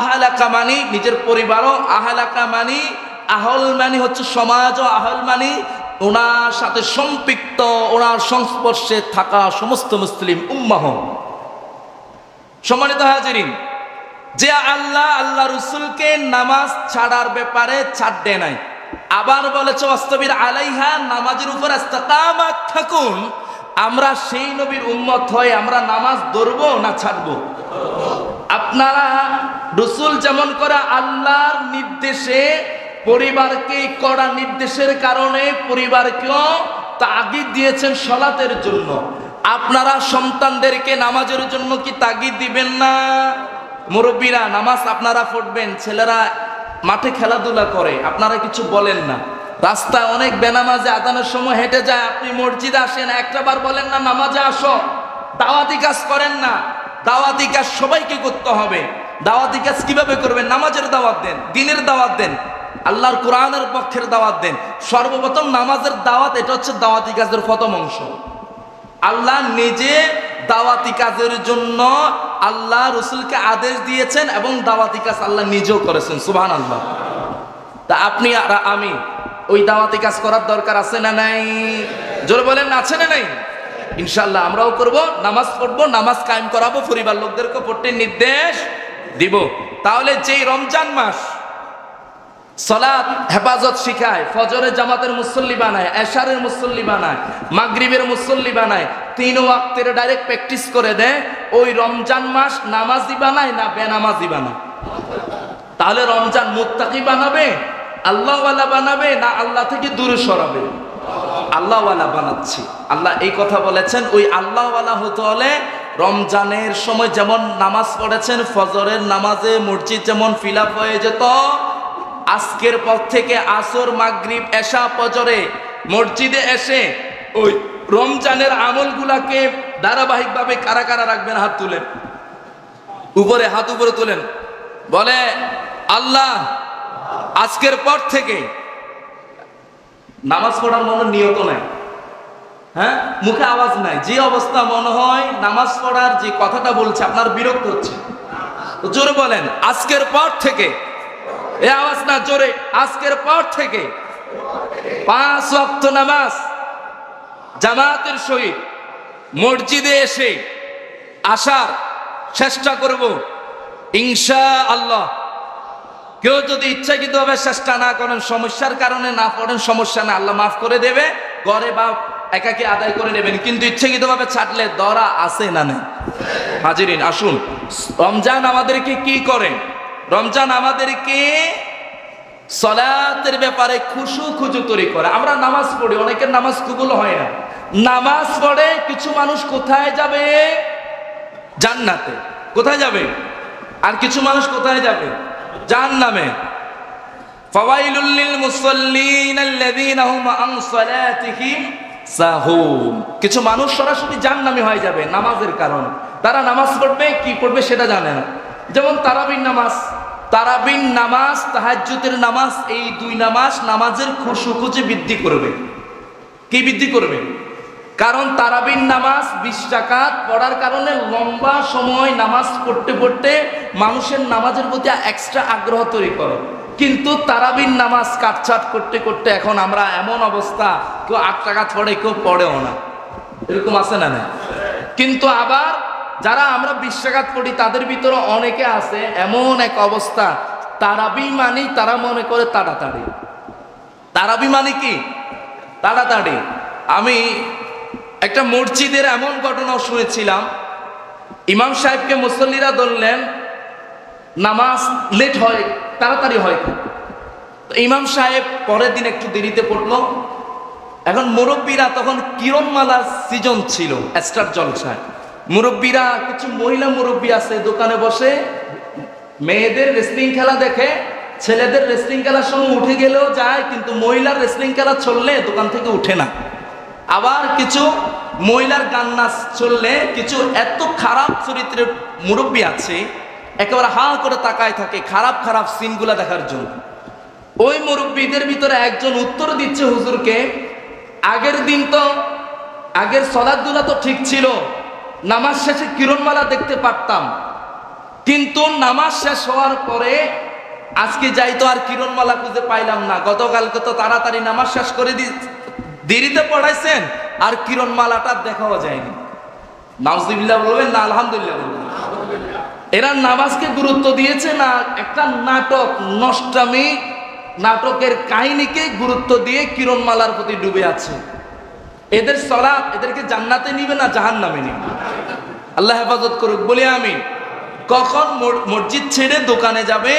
আহলাকা মানি নিজের পরিবারও, আহলাকা মানি, আহল মানি হচ্ছে সমাজ, ও আহল মানি ওনার সাথে সম্পৃক্ত, ওনার সংস্পর্শে থাকা সমস্ত মুসলিম উম্মাহ। সম্মানিত হাজিরিন, যে আল্লাহ রাসূলকে নামাজ ছাড়ার ব্যাপারে ছাড় দেয় নাই, আবার বলেছে ওয়াসতাবির আলাইহা, নামাজের উপর ইস্তেকামাত থাকুন। আমরা সেই নবীর উম্মত হয়ে আমরা নামাজ ধরবো না ছাড়বো? আপনারা রাসূল যেমন করে আল্লাহর নির্দেশে পরিবারকে কড়া নির্দেশের কারণে পরিবারকেও তাগিদ দিয়েছেন সালাতের জন্য, আপনারা সন্তানদেরকে নামাজের জন্য কি তাগিদ দিবেন না? মুরব্বীরা নামাজ আপনারা পড়বেন, ছেলেরা মাঠে খেলাধুলা করে, আপনারা কিছু বলেন না। রাস্তায় অনেক বেনামাজে আজানের সময় হেঁটে যায়, আপনি মসজিদে আসেন, একটাবার বলেন না নামাজে আসো। দাওয়াতি কাজ করেন না, দাওয়াতি কাজ সবাইকে করতে হবে। দাওয়াতি কাজ কিভাবে করবেন? নামাজের দাওয়াত দেন, দ্বীনের দাওয়াত দেন, আল্লাহর কোরআনের পক্ষের দাওয়াত দেন। সর্বপ্রথম নামাজের দাওয়াত, এটা হচ্ছে দাওয়াতি কাজের প্রথম অংশ। আল্লাহ নিজে দাওয়াতি কাজের জন্য আল্লাহ রাসূলকে আদেশ দিয়েছেন এবং দাওয়াতি কাজ আল্লাহ নিজেও করেছেন। সুবহানাল্লাহ। তা আপনি আর আমি ওই দাওয়াতি কাজ করার দরকার আছে না নাই? জোরে বলেন, আছে না নাই? ইনশাআল্লাহ আমরাও করব, নামাজ পড়বো, নামাজ কায়েম করাবো, পরিবার লোকদেরকে পড়তে নির্দেশ দিব। তাহলে যেই রমজান মাস সালাত হেফাজত শিখায়, ফজরের জামাতের মুসল্লি বানায়, এশারের মুসল্লি বানায়, মাগরিবের মুসল্লি বানায়, 3 ওয়াক্তের ডাইরেক্ট প্র্যাকটিস করে দেয়, ওই রমজান মাস নামাজি বানায় না বেনামাজি বানায়? তাহলে রমজান মুত্তাকি বানাবে, আল্লাহওয়ালা বানাবে, না আল্লাহ থেকে দূরে সরাবে? আল্লাহওয়ালা বানাচ্ছি। আল্লাহ এই কথা বলেছেন। ওই আল্লাহওয়ালা হতে হলে রমজানের সময় যেমন নামাজ পড়েছেন, ফজরের নামাজে মসজিদ যেমন ফিল আপ হয়ে যেত, আজকের পর থেকে আসর, মাগরিব, এশা, ফজরে মসজিদে এসে ওই রমজানের আমলগুলাকে ধারাবাহিকভাবে কারা কারা রাখবেন? হাত তুলেন উপরে, হাত উপরে তুলেন, বলে আল্লাহ আজকের পর থেকে নামাজ পড়ার মনে নিয়ত নাই, হ্যাঁ, মুখে আওয়াজ নাই, যে অবস্থা মনে হয় নামাজ পড়ার যে কথাটা বলছে আপনার বিরক্ত হচ্ছে, জোরে বলেন আজকের পর থেকে, এ আওয়াজ না, জোরে, আজকের পর থেকে 5 ওয়াক্ত নামাজ জামাতের সহিত মসজিদে এসে আসার চেষ্টা করব ইনশাআল্লাহ। কেউ যদি ইচ্ছাকৃতভাবে চেষ্টা না করেন, সমস্যার কারণে না পড়েন, সমস্যা না, আল্লাহ মাফ করে দেবে, ঘরে বা একাকে আদায় করে নেবেন। কিন্তু ইচ্ছাকৃতভাবে ছাড়লে দরা আছে না নেই? হাজিরিন, আসুন, রমজান আমাদেরকে কি করে? রমজান আমাদেরকে সালাতের ব্যাপারে খুশু তৈরি করে। আমরা নামাজ পড়ি, অনেকের নামাজ কবুল হয় না। নামাজ পড়ে কিছু মানুষ কোথায় যাবে? জান্নাতে। কোথায় যাবে? আর কিছু মানুষ কোথায় যাবে? জাহান্নামে। ফাওয়াইলুল লিল মুসাল্লিন আল্লাযীনা হুম আন সালাতিহিম সাহুন। কিছু মানুষ সরাসরি জাহান্নামী হয়ে যাবে নামাজের কারণে। তারা নামাজ পড়বে, কি পড়বে সেটা জানে না। যেমন তারাবির নামাজ, তারাবির নামাজ, তাহাজ্জুদের নামাজ, এই 2 নামাজ নামাজের খুশু বৃদ্ধি করবে। কি বৃদ্ধি করবে? কারণ তারাবির নামাজ 20 রাকাত পড়ার কারণে লম্বা সময় নামাজ পড়তে পড়তে মানুষের নামাজের প্রতি এক্সট্রা আগ্রহ তৈরি করে। কিন্তু তারাবির নামাজ কাটছাট করতে করতে এখন আমরা এমন অবস্থা, কেউ 8 রাকাত পড়ে, কেউ পড়েও না, এরকম আছে না না? কিন্তু আবার যারা আমরা 20 রাকাত পড়ি তাদের ভিতরে অনেকে আছে এমন এক অবস্থা, তারাবি মানে তারা মনে করে তাড়াতাড়ি। তারাবি মানে কি? তাড়াতাড়ি। আমি একটা মসজিদের এমন ঘটনা শুনেছিলাম, ইমাম সাহেবকে মুসল্লিরা ধরলেন, নামাজ লেট হয়, তাড়াতাড়ি হয়, তো ইমাম সাহেব পরের দিন একটু দেরিতে পড়লো। এখন মুরব্বীরা, তখন কিরণমালার সিজন ছিল, স্টার জলসায়, মুরব্বীরা, কিছু মহিলা মুরব্বী আছে দোকানে বসে মেয়েদের রেসলিং খেলা দেখে, ছেলেদের রেসলিং খেলার সময় উঠে গেলেও যায়, কিন্তু মহিলার রেসলিং খেলা চললে দোকান থেকে উঠে না। আবার কিছু মহিলার গান নাচ চললে কিছু এত খারাপ চরিত্রের মুরব্বী আছে, একেবারে হা করে তাকায় থাকে খারাপ খারাপ সিনগুলা দেখার জন্য। ওই মুরব্বীদের ভিতরে একজন উত্তর দিচ্ছে হুজুরকে, আগের দিন তো, আগের সালাতগুলা তো ঠিক ছিল, নামাজ শেষে কিরণমালা দেখতে পারতাম, কিন্তু নামাজ শেষ হওয়ার পরে আজকে যাই তো আর কিরণমালা খুঁজে পাইলাম না। গতকালকে তো তাড়াতাড়ি নামাজ শেষ করে দেরিতে পড়াইছেন, আর কিরণমালাটা দেখাও যায়নি। নাউজুবিল্লাহ বলবেন না আলহামদুলিল্লাহ বলবেন? এরা নামাজকে গুরুত্ব দিয়েছে না একটা নাটক, নষ্টামি নাটকের কাহিনীকে গুরুত্ব দিয়ে কিরণমালার প্রতি ডুবে আছে। এদের সালাত এদেরকে জান্নাতে নিবে না জাহান্নামে নিবে? আল্লাহ হেফাজত করুক, বলি আমি। কখন মসজিদ ছেড়ে দোকানে যাবে,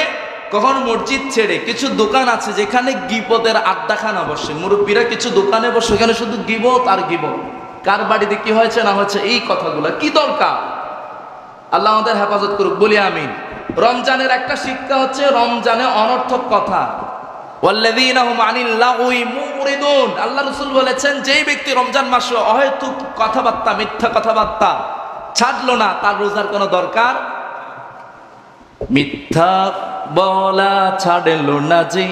কখন মসজিদ ছেড়ে কিছু দোকান আছে যেখানে গিবতের আড্ডাখানা বসে, মুরব্বীরা কিছু দোকানে বসে, এখানে শুধু গিবত আর গিবত, কার বাড়িতে কি হয়েছে না হয়েছে, এই কথাগুলো কি দরকার? আল্লাহ আমাদের হেফাজত করুক, বলি আমিন। রমজানের একটা শিক্ষা হচ্ছে রমজানে অনর্থক কথা, ওয়াল্লাযীনা হুম আনিল লাগওয়ি মুরিদুন। আল্লাহ রাসূল বলেছেন, যেই ব্যক্তি রমজান মাসে অহেতুক কথাবার্তা, মিথ্যা কথাবার্তা ছাড়লো না, তার রোজার কোনো দরকার। মিথ্যা বলা ছাড়লো না যে,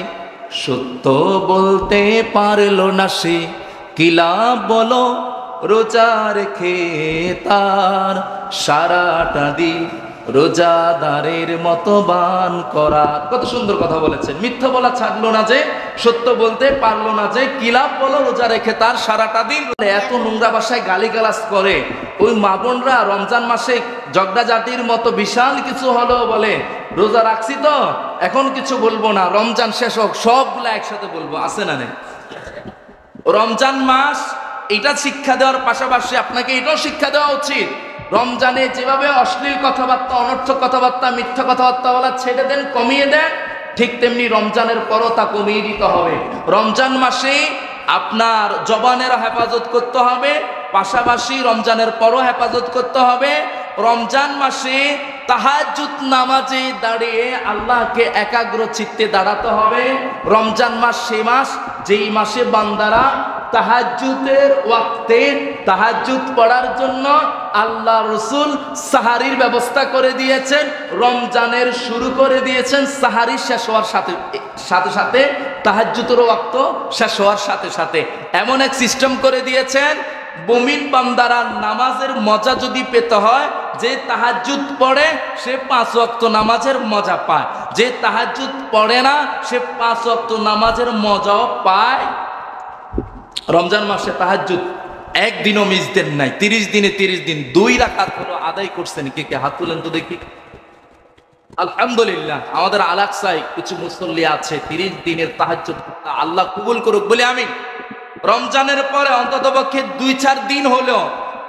সত্য বলতে পারলো না সে, কি লাভ বলো রোজা রেখে তার, সারাটা দিন রোজাদারের মতো বান করা। কত সুন্দর কথা বলেছেন। মিথ্যা বলা ছাড়লো না যে, সত্য বলতে পারলো না যে, কি লাভ বলো রোজা রেখে তার, সারাটা দিন। এত নোংরা ভাষায় গালিগালাজ করে ওই মা বোনরা রমজান মাসে জগদাজাটির মতো বিশাল কিছু হলো বলে রোজা রাখছি তো এখন কিছু বলবো না, রমজান শেষ হোক সবগুলা একসাথে বলবো, আছে না নেই? রমজান মাস এটা শিক্ষা দেওয়ার পাশাপাশি আপনাকে এটাও শিক্ষা দেওয়া উচিত, রমজানে যেভাবে অশ্লীল কথাবার্তা, অনর্থক কথাবার্তা, মিথ্যা কথাবার্তা বলা ছেড়ে দেন, কমিয়ে দেন, ঠিক তেমনি রমজানের পরও তা কমিয়ে দিতে হবে। রমজান মাসে আপনার জবানের হেফাজত করতে হবে, পাশাপাশি রমজানের পরও হেফাজত করতে হবে। রমজান মাসে তাহাজ্জুদ নামাজে দাঁড়িয়ে আল্লাহকে একাগ্র চিত্তে দাঁড়াতে হবে। রমজান মাস সেই মাস যেই মাসে বান্দারা তাহাজ্জুদের ওয়াক্তে তাহাজ্জুদ পড়ার জন্য আল্লাহ রসুল সাহারির ব্যবস্থা করে দিয়েছেন, রমজানের শুরু করে দিয়েছেন সাহারি শেষ হওয়ার সাথে সাথে তাহাজ্জুদের ওয়াক্ত শেষ হওয়ার সাথে সাথে এমন এক সিস্টেম করে দিয়েছেন, মুমিন বান্দারা নামাজের মজা যদি পেতে হয়, যে তাহাজ্জুদ পড়ে সে 5 ওয়াক্ত নামাজের মজা পায়, যে তাহাজ্জুদ পড়ে না সে 5 ওয়াক্ত নামাজের মজাও পায়। রমজান মাসে তাহাজ্জুদ একদিনও মিস দেন নাই, 30 দিনে 30 দিন 2 রাকাত হলো আদায় করছেন। কে কে হাত তুলেন তো দেখি। আলহামদুলিল্লাহ, আমাদের আলাকসায় কিছু মুসল্লি আছে 30 দিনের তাহাজ্জুদ, আল্লাহ কবুল করুক বলে আমি। রমজানের পরে অন্ততপক্ষে 2-4 দিন হলো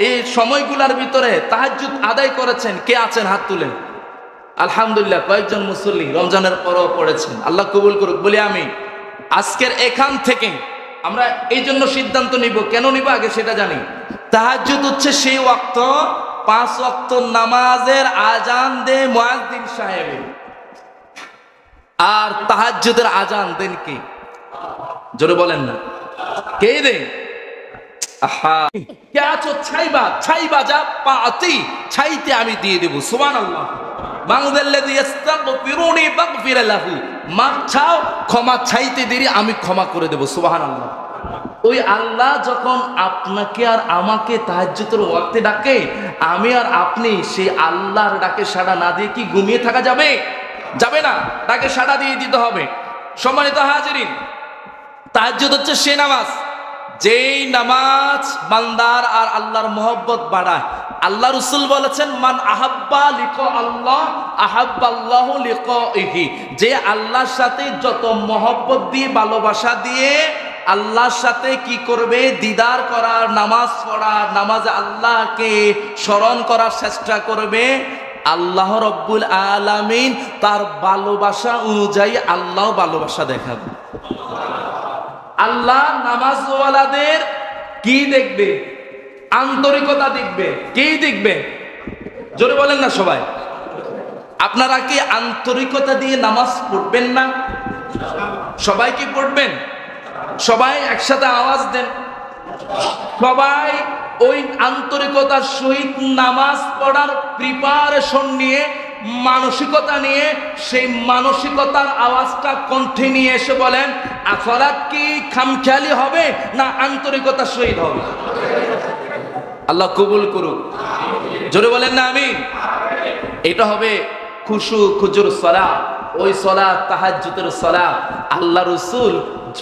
এই সময়গুলোর ভিতরে তাহাজ্জুদ আদায় করেছেন, কে আছেন হাত তুলেন। আলহামদুলিল্লাহ, কয়েকজন মুসল্লি রমজানের পরেও পড়েছেন, আল্লাহ কবুল করুক বলে আমি। আজকের এখান থেকে আমরা এই জন্য সিদ্ধান্ত নিব, কেন নিব আগে সেটা জানি। তাহাজ্জুদ হচ্ছে সেই ওয়াক্ত 5 ওয়াক্ত নামাজের আজান দে মুয়াজ্জিন সাহেব, আর তাহাজ্জুদের আজান দেন কে? জোরে বলেন না, কে দে? আহা, কে আছো? ছাইবা ছাইবা যা পাতি ছাইতে আমি দিয়ে দেব। সুবহানাল্লাহ। মাগদাল্লাযী ইস্তাগফিরুনি বাগফির লাহু, মাপ চাও, ক্ষমা চাইতে দেরি আমি ক্ষমা করে দেব। সুবহানাল্লাহ। ওই আল্লাহ যখন আপনাকে আর আমাকে তাহাজ্জুদের ওয়াক্তে ডাকে, আমি আর আপনি সেই আল্লাহর ডাকে সাড়া না দিয়ে কি ঘুমিয়ে থাকা যাবে? যাবে না, ডাকে সাড়া দিয়ে দিতে হবে। সম্মানিত হাজিরিন, তাহাজ্জুদ হচ্ছে সে নামাজ যেই নামাজ বান্দার আর আল্লাহর মহব্বত বাড়ায়। আল্লাহ রাসূল বলেছেন, মান আহাব্বা লিকা আল্লাহ আহাব্বাল্লাহু লিকাইহি, যে আল্লাহর সাথে যত মহব্বত দিয়ে ভালোবাসা দিয়ে আল্লাহর সাথে কি করবে? দিদার করার, নামাজ পড়ার, নামাজে আল্লাহকে স্মরণ করার চেষ্টা করবে, আল্লাহ রব্বুল আলামিন তার ভালোবাসা অনুযায়ী আল্লাহ ভালোবাসা দেখাবে। আল্লাহ নামাজওয়ালাদের কি দেখবে? আন্তরিকতা দেখবে। কি দেখবে? জোরে বলেন না সবাই। আপনারা কি আন্তরিকতা দিয়ে নামাজ পড়বেন না? সবাই কি পড়বেন? সবাই একসাথে আওয়াজ দেন। সবাই ওই আন্তরিকতার সহিত নামাজ পড়ার প্রিপারেশন নিয়ে, মানসিকতা নিয়ে, সেই মানসিকতার আওয়াজটা কণ্ঠে নিয়ে এসে বলেন, আসলে কি খামখেয়ালি হবে না আন্তরিকতার সহিত হবে? আল্লাহ কবুল করুক। জোরে বলেন না আমিন। এটা হবে খুশু খুজুর সালাত, ওই সালাত তাহাজ্জুদের সালাত। আল্লাহ রাসূল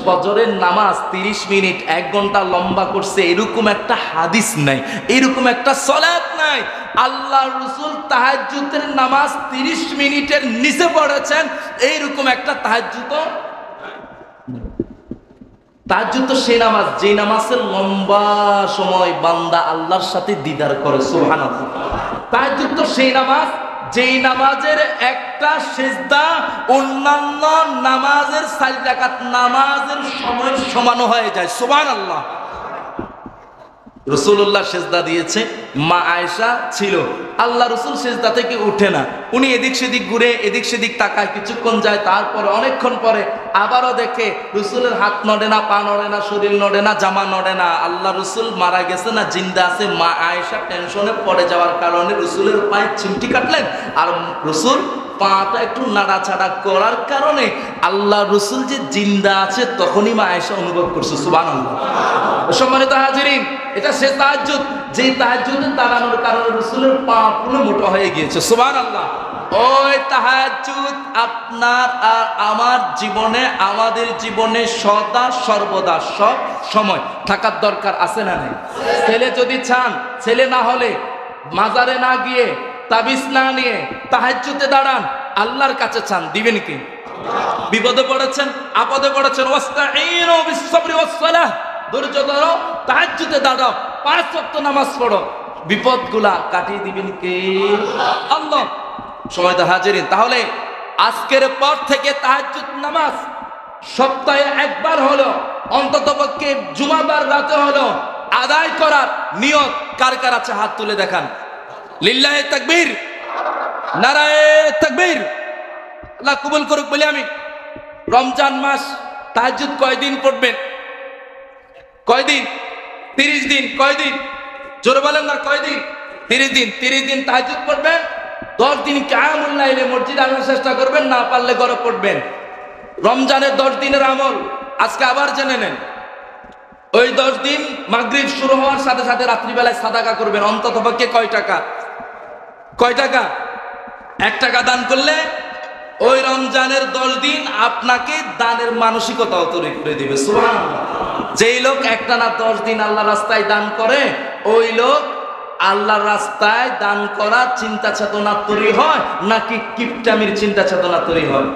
ফজরের নামাজ 30 মিনিট 1 ঘন্টা লম্বা করছে, এরকম একটা হাদিস নাই, এরকম একটা সালাত নাই। আল্লাহ রাসূল তাহাজ্জুদের নামাজ 30 মিনিটের নিচে পড়েছেন, এইরকম একটা তাহাজ্জুদ। তাহাজ্জুদ তো সেই নামাজ যেই নামাজের লম্বা সময় বান্দা আল্লাহর সাথে দিদার করে। সুবহানাল্লাহ। তাহাজ্জুদ তো সেই নামাজ যেই নামাজের একটা সিজদা অন্যান্য নামাজের 4 রাকাত নামাজের সময় সমান হয়ে যায়। সুবহানাল্লাহ। রাসূলুল্লাহ সিজদা দিয়েছে, মা আয়েশা ছিল, আল্লাহ রাসূল সিজদা থেকে উঠে না, উনি এদিক সেদিক ঘুরে এদিক সেদিক তাকায়, কিছুক্ষণ যায়, তারপরে অনেকক্ষণ পরে আবারও দেখে রাসূলের হাত নড়ে না, পা নড়ে না, শরীর নড়ে না, জামা নড়ে না। আল্লাহ রাসূল মারা গেছে না জিন্দা আছে? মা আয়েশা টেনশনে পড়ে যাওয়ার কারণে রাসূলের পায়ে চিমটি কাটলেন, আর রাসূল পাটা একটু নাড়াচাড়া করার কারণে আল্লাহ রসুল যে জিন্দা আছে তখনই মা আয়েশা অনুভব করছে। সুবহানাল্লাহ। সম্মানিত হাজিরিন, এটা সে তাহাজ্জুদ যে তাহাজ্জুদে দাঁড়ানোর কারণে রসুলের পা পুরো মোটা হয়ে গিয়েছে। সুবহানাল্লাহ। ওই তাহাজ্জুদ আপনার আর আমার জীবনে, আমাদের জীবনে সদা সর্বদা সব সময় থাকার দরকার আছে না নেই? ছেলে যদি চান, ছেলে না হলে মাজারে না গিয়ে তাবিজ না নিয়ে তাহাজ্জুদে দাঁড়ান, আল্লাহর কাছে চান, দিবেন কি? বিপদে পড়েছেন, আপদে পড়েছেন, ওয়াস্তাঈনু বিস-সাবরি ওয়াস-সালাহ, ধৈর্য ধরো, তাহাজ্জুদে দাঁড়াও, 5 ওয়াক্ত নামাজ পড়ো, বিপদগুলা কাটিয়ে দিবেন কে? আল্লাহ। সময়ত হাজিরিন, তাহলে আজকের পর থেকে তাহাজ্জুদ নামাজ সপ্তাহে একবার হলো, অন্ততপক্ষে জুমাবার রাতে হলো আদায় করার নিয়ত কার কার আছে? হাত তুলে দেখান। লিল্লাহে তাকবীর, নারায়ে তাকবীর। আল্লাহ কবুল করুক বলি আমি। রমজান মাস তাহাজ্জুদ কয়দিন পড়বেন? কয়দিন? 30 দিন। কয়দিন? জোরে বলেন না, কয়দিন? 30 দিন। 30 দিন তাহাজ্জুদ পড়বেন, 10 দিন কিয়ামুল লাইলে মসজিদে আসার চেষ্টা করবেন, না পারলে ঘরে পড়বেন। রমজানের 10 দিনের আমল আজকে আবার জেনে নেন। ওই 10 দিন মাগরিব শুরু হওয়ার সাথে সাথে রাত্রিবেলায় সাদাকা করবেন। অন্ততপক্ষে কয় টাকা? কয় টাকা? 1 টাকা দান করলে ওই রমজানের 10 দিন আপনাকে দানের মানসিকতাও তৈরি করে দিবে। সুবহানাল্লাহ। যেই লোক একটানা 10 দিন আল্লাহর রাস্তায় দান করে, ওই লোক আল্লাহর রাস্তায় দান করার চিন্তা চেতনা তৈরি হয় নাকি কিপটামির চিন্তা চেতনা তৈরি হয়?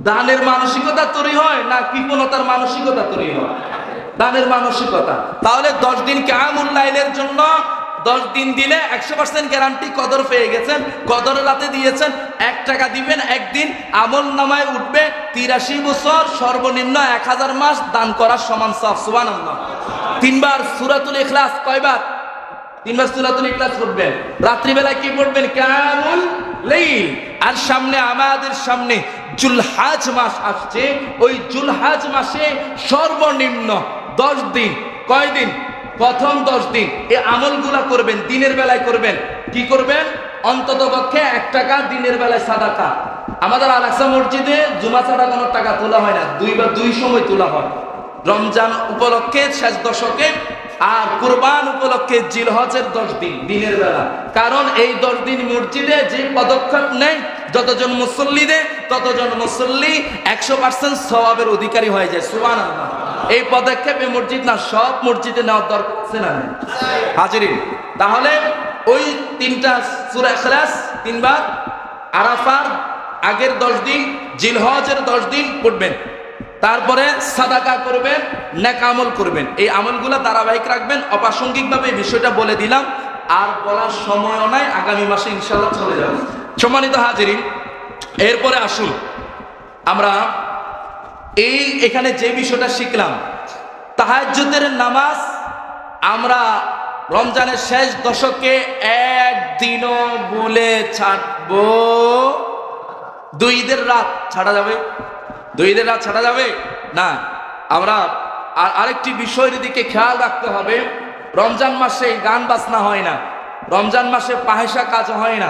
দানের মানসিকতা তৈরি হয় না কৃপণতার মানসিকতা তৈরি হয়? দানের মানসিকতা। তাহলে 10 দিন কিয়ামুল লাইলের জন্য 10 দিন দিলে 100% গ্যারান্টি কদর পেয়ে গেছেন। কদর রাতে দিয়েছেন, 1 টাকা দিবেন, একদিন আমল নামায় উঠবে 83 বছর, সর্বনিম্ন 1000 মাস দান করার সমান সওয়াব। সুবহানাল্লাহ। 3 বার সূরাতুল ইখলাস। কয়বার? 3 বার সূরাতুল ইখলাস পড়বেন। রাত্রিবেলায় কি পড়বেন? কিয়ামুল লাইল। আর সামনে আমাদের সামনে জুলহাজ মাস আসছে। ওই জুলহাজ মাসে সর্বনিম্ন 10 দিন। কয় দিন? প্রথম 10 দিন এই আমলগুলা করবেন, দিনের বেলায় করবেন। কি করবেন? অন্ততপক্ষে 1 টাকা দিনের বেলায় সাদাকা। আমাদের আল আকসা মসজিদে জুমা ছাড়া কোনো টাকা তোলা হয় না, 2 সময় তোলা হয়। রমজান উপলক্ষে শেষ দশকে, আর কুরবান উপলক্ষে জিলহজের 10 দিন দিনের বেলা। কারণ এই 10 দিন মসজিদে যে পদক্ষেপ নেই, যতজন মুসল্লি দেয় ততজন মুসল্লি 100% সওয়াবের অধিকারী হয়ে যায়। সুবহানাল্লাহ। এই পদক্ষেপে মসজিদ না, সব মসজিদে নেওয়ার দরকার আছে না? হাজিরিন, তাহলে ওই 3টা সূরা ইখলাস 3 বার, আরাফার আগের 10 দিন, জিলহজের 10 দিন পড়বেন। তারপরে সাদাকা করবেন, নেক আমল করবেন। এই আমলগুলো ধারাবাহিক রাখবেন। অপ্রাসঙ্গিকভাবে এই বিষয়টা বলে দিলাম, আর বলার সময়ও নাই, আগামী মাসে ইনশাআল্লাহ চলে যাব। সম্মানিত হাজিরিন, এরপরে আসুন আমরা এখানে যে বিষয়টা শিখলাম, তাহাজ্জুদের নামাজ আমরা রমজানের শেষ দশকে একদিনও ভুলে ছাড়বো। 2 ঈদের রাত ছাড়া যাবে? 2 ঈদের রাত ছাড়া যাবে না। আমরা আরেকটি বিষয়ের দিকে খেয়াল রাখতে হবে। রমজান মাসে গান বাজনা হয় না, রমজান মাসে ফাহিশা কাজ হয় না,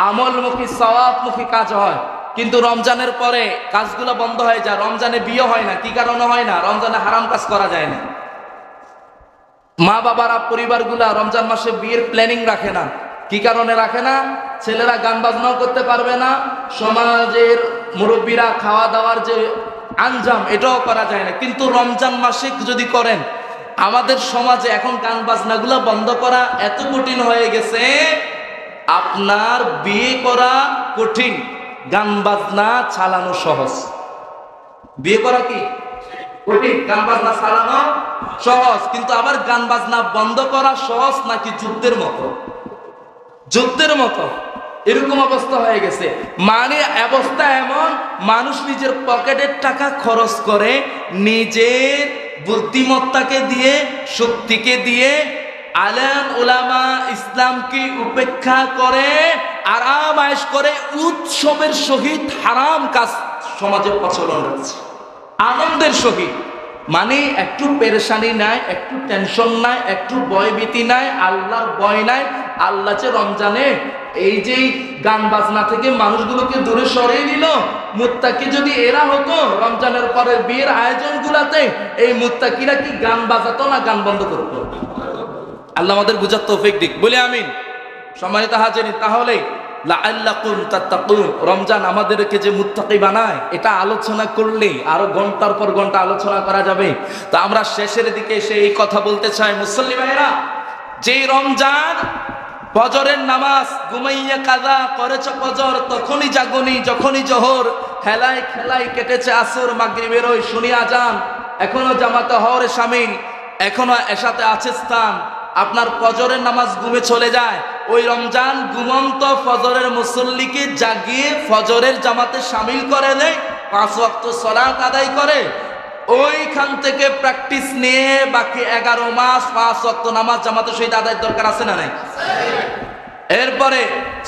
আমলমুখী সওয়াবমুখী কাজ হয়। কিন্তু রমজানের পরে কাজগুলো বন্ধ হয়ে যায়। রমজানে বিয়ে হয় না। কি কারণে হয় না? রমজানে হারাম কাজ করা যায় না। মা বাবারা, পরিবারগুলা রমজান মাসে বিয়ের প্ল্যানিং রাখে না। কি কারণে রাখে না? ছেলেরা গান বাজনাও করতে পারবে না, সমাজের মুরব্বীরা খাওয়া দাওয়ার যে আঞ্জাম এটাও করা যায় না। কিন্তু রমজান মাসে যদি করেন, আমাদের সমাজে এখন গান বাজনাগুলো বন্ধ করা এত কঠিন হয়ে গেছে, আপনার বিয়ে করা কঠিন, গান বাজনা চালানো সহজ। বিয়ে করা কি কঠিন, গান বাজনা চালানো সহজ। কিন্তু আবার গান বাজনা বন্ধ করা সহজ নাকি যুদ্ধের মতো? যুদ্ধের মতো এরকম অবস্থা হয়ে গেছে। মানে অবস্থা এমন, মানুষ নিজের পকেটের টাকা খরচ করে, নিজের বুদ্ধিমত্তাকে দিয়ে, শক্তিকে দিয়ে, আলেম ওলামা ইসলামকে উপেক্ষা করে, আরাম আয়েশ করে, উৎসবের সহিত হারাম কাজ সমাজে প্রচলন হচ্ছে, আনন্দের সহিত। মানে একটু পেরেশানি নাই, একটু টেনশন নাই, একটু ভয়ভীতি নাই, আল্লাহর ভয় নাই, আল্লাহ যে রমজানে এই যে গান বাজনা থেকে মানুষগুলোকে দূরে সরিয়ে দিল, মুত্তাকি যদি এরা হতো রমজানের পরের বিয়ের আয়োজন গুলাতে, এই মুত্তাকিরা কি গান বাজাতো না গান বন্ধ করতো? আল্লাহ আমাদের বুঝার তৌফিক দিক, বলে আমিন। সম্মানিত হাজিরিন, তাহলে লাআল্লাকুম তাত্তাকুন, রমজান আমাদেরকে যে মুত্তাকি বানায় এটা আলোচনা করলে আরো ঘন্টার পর ঘন্টা আলোচনা করা যাবে। তো আমরা শেষের দিকে এসে এই কথা বলতে চাই, মুসল্লি ভাইরা, যে রমজান ফজরের নামাজ ঘুমাইয়া কাজা করেছ ফজর, তখনই জাগনি যখনই জোহর, হেলায় খেলায় কেটেছে আসর, মাগরিবের ওই শুনি আজান, এখনো জামাতে হওয়ার শামিল, এখনো এশাতে আছে স্থান, আপনার ফজরের নামাজ ঘুমে চলে যায়, ওই রমজান ঘুমন্ত ফজরের মুসল্লিকে জাগিয়ে ফজরের জামাতে শামিল করে দেয়, 5 ওয়াক্ত সালাত আদায় করে। ওইখান থেকে প্র্যাকটিস নিয়ে বাকি 11 মাস 5 ওয়াক্ত নামাজ জামাতের সহিত আদায়ের দরকার আছে না নাই? এরপরে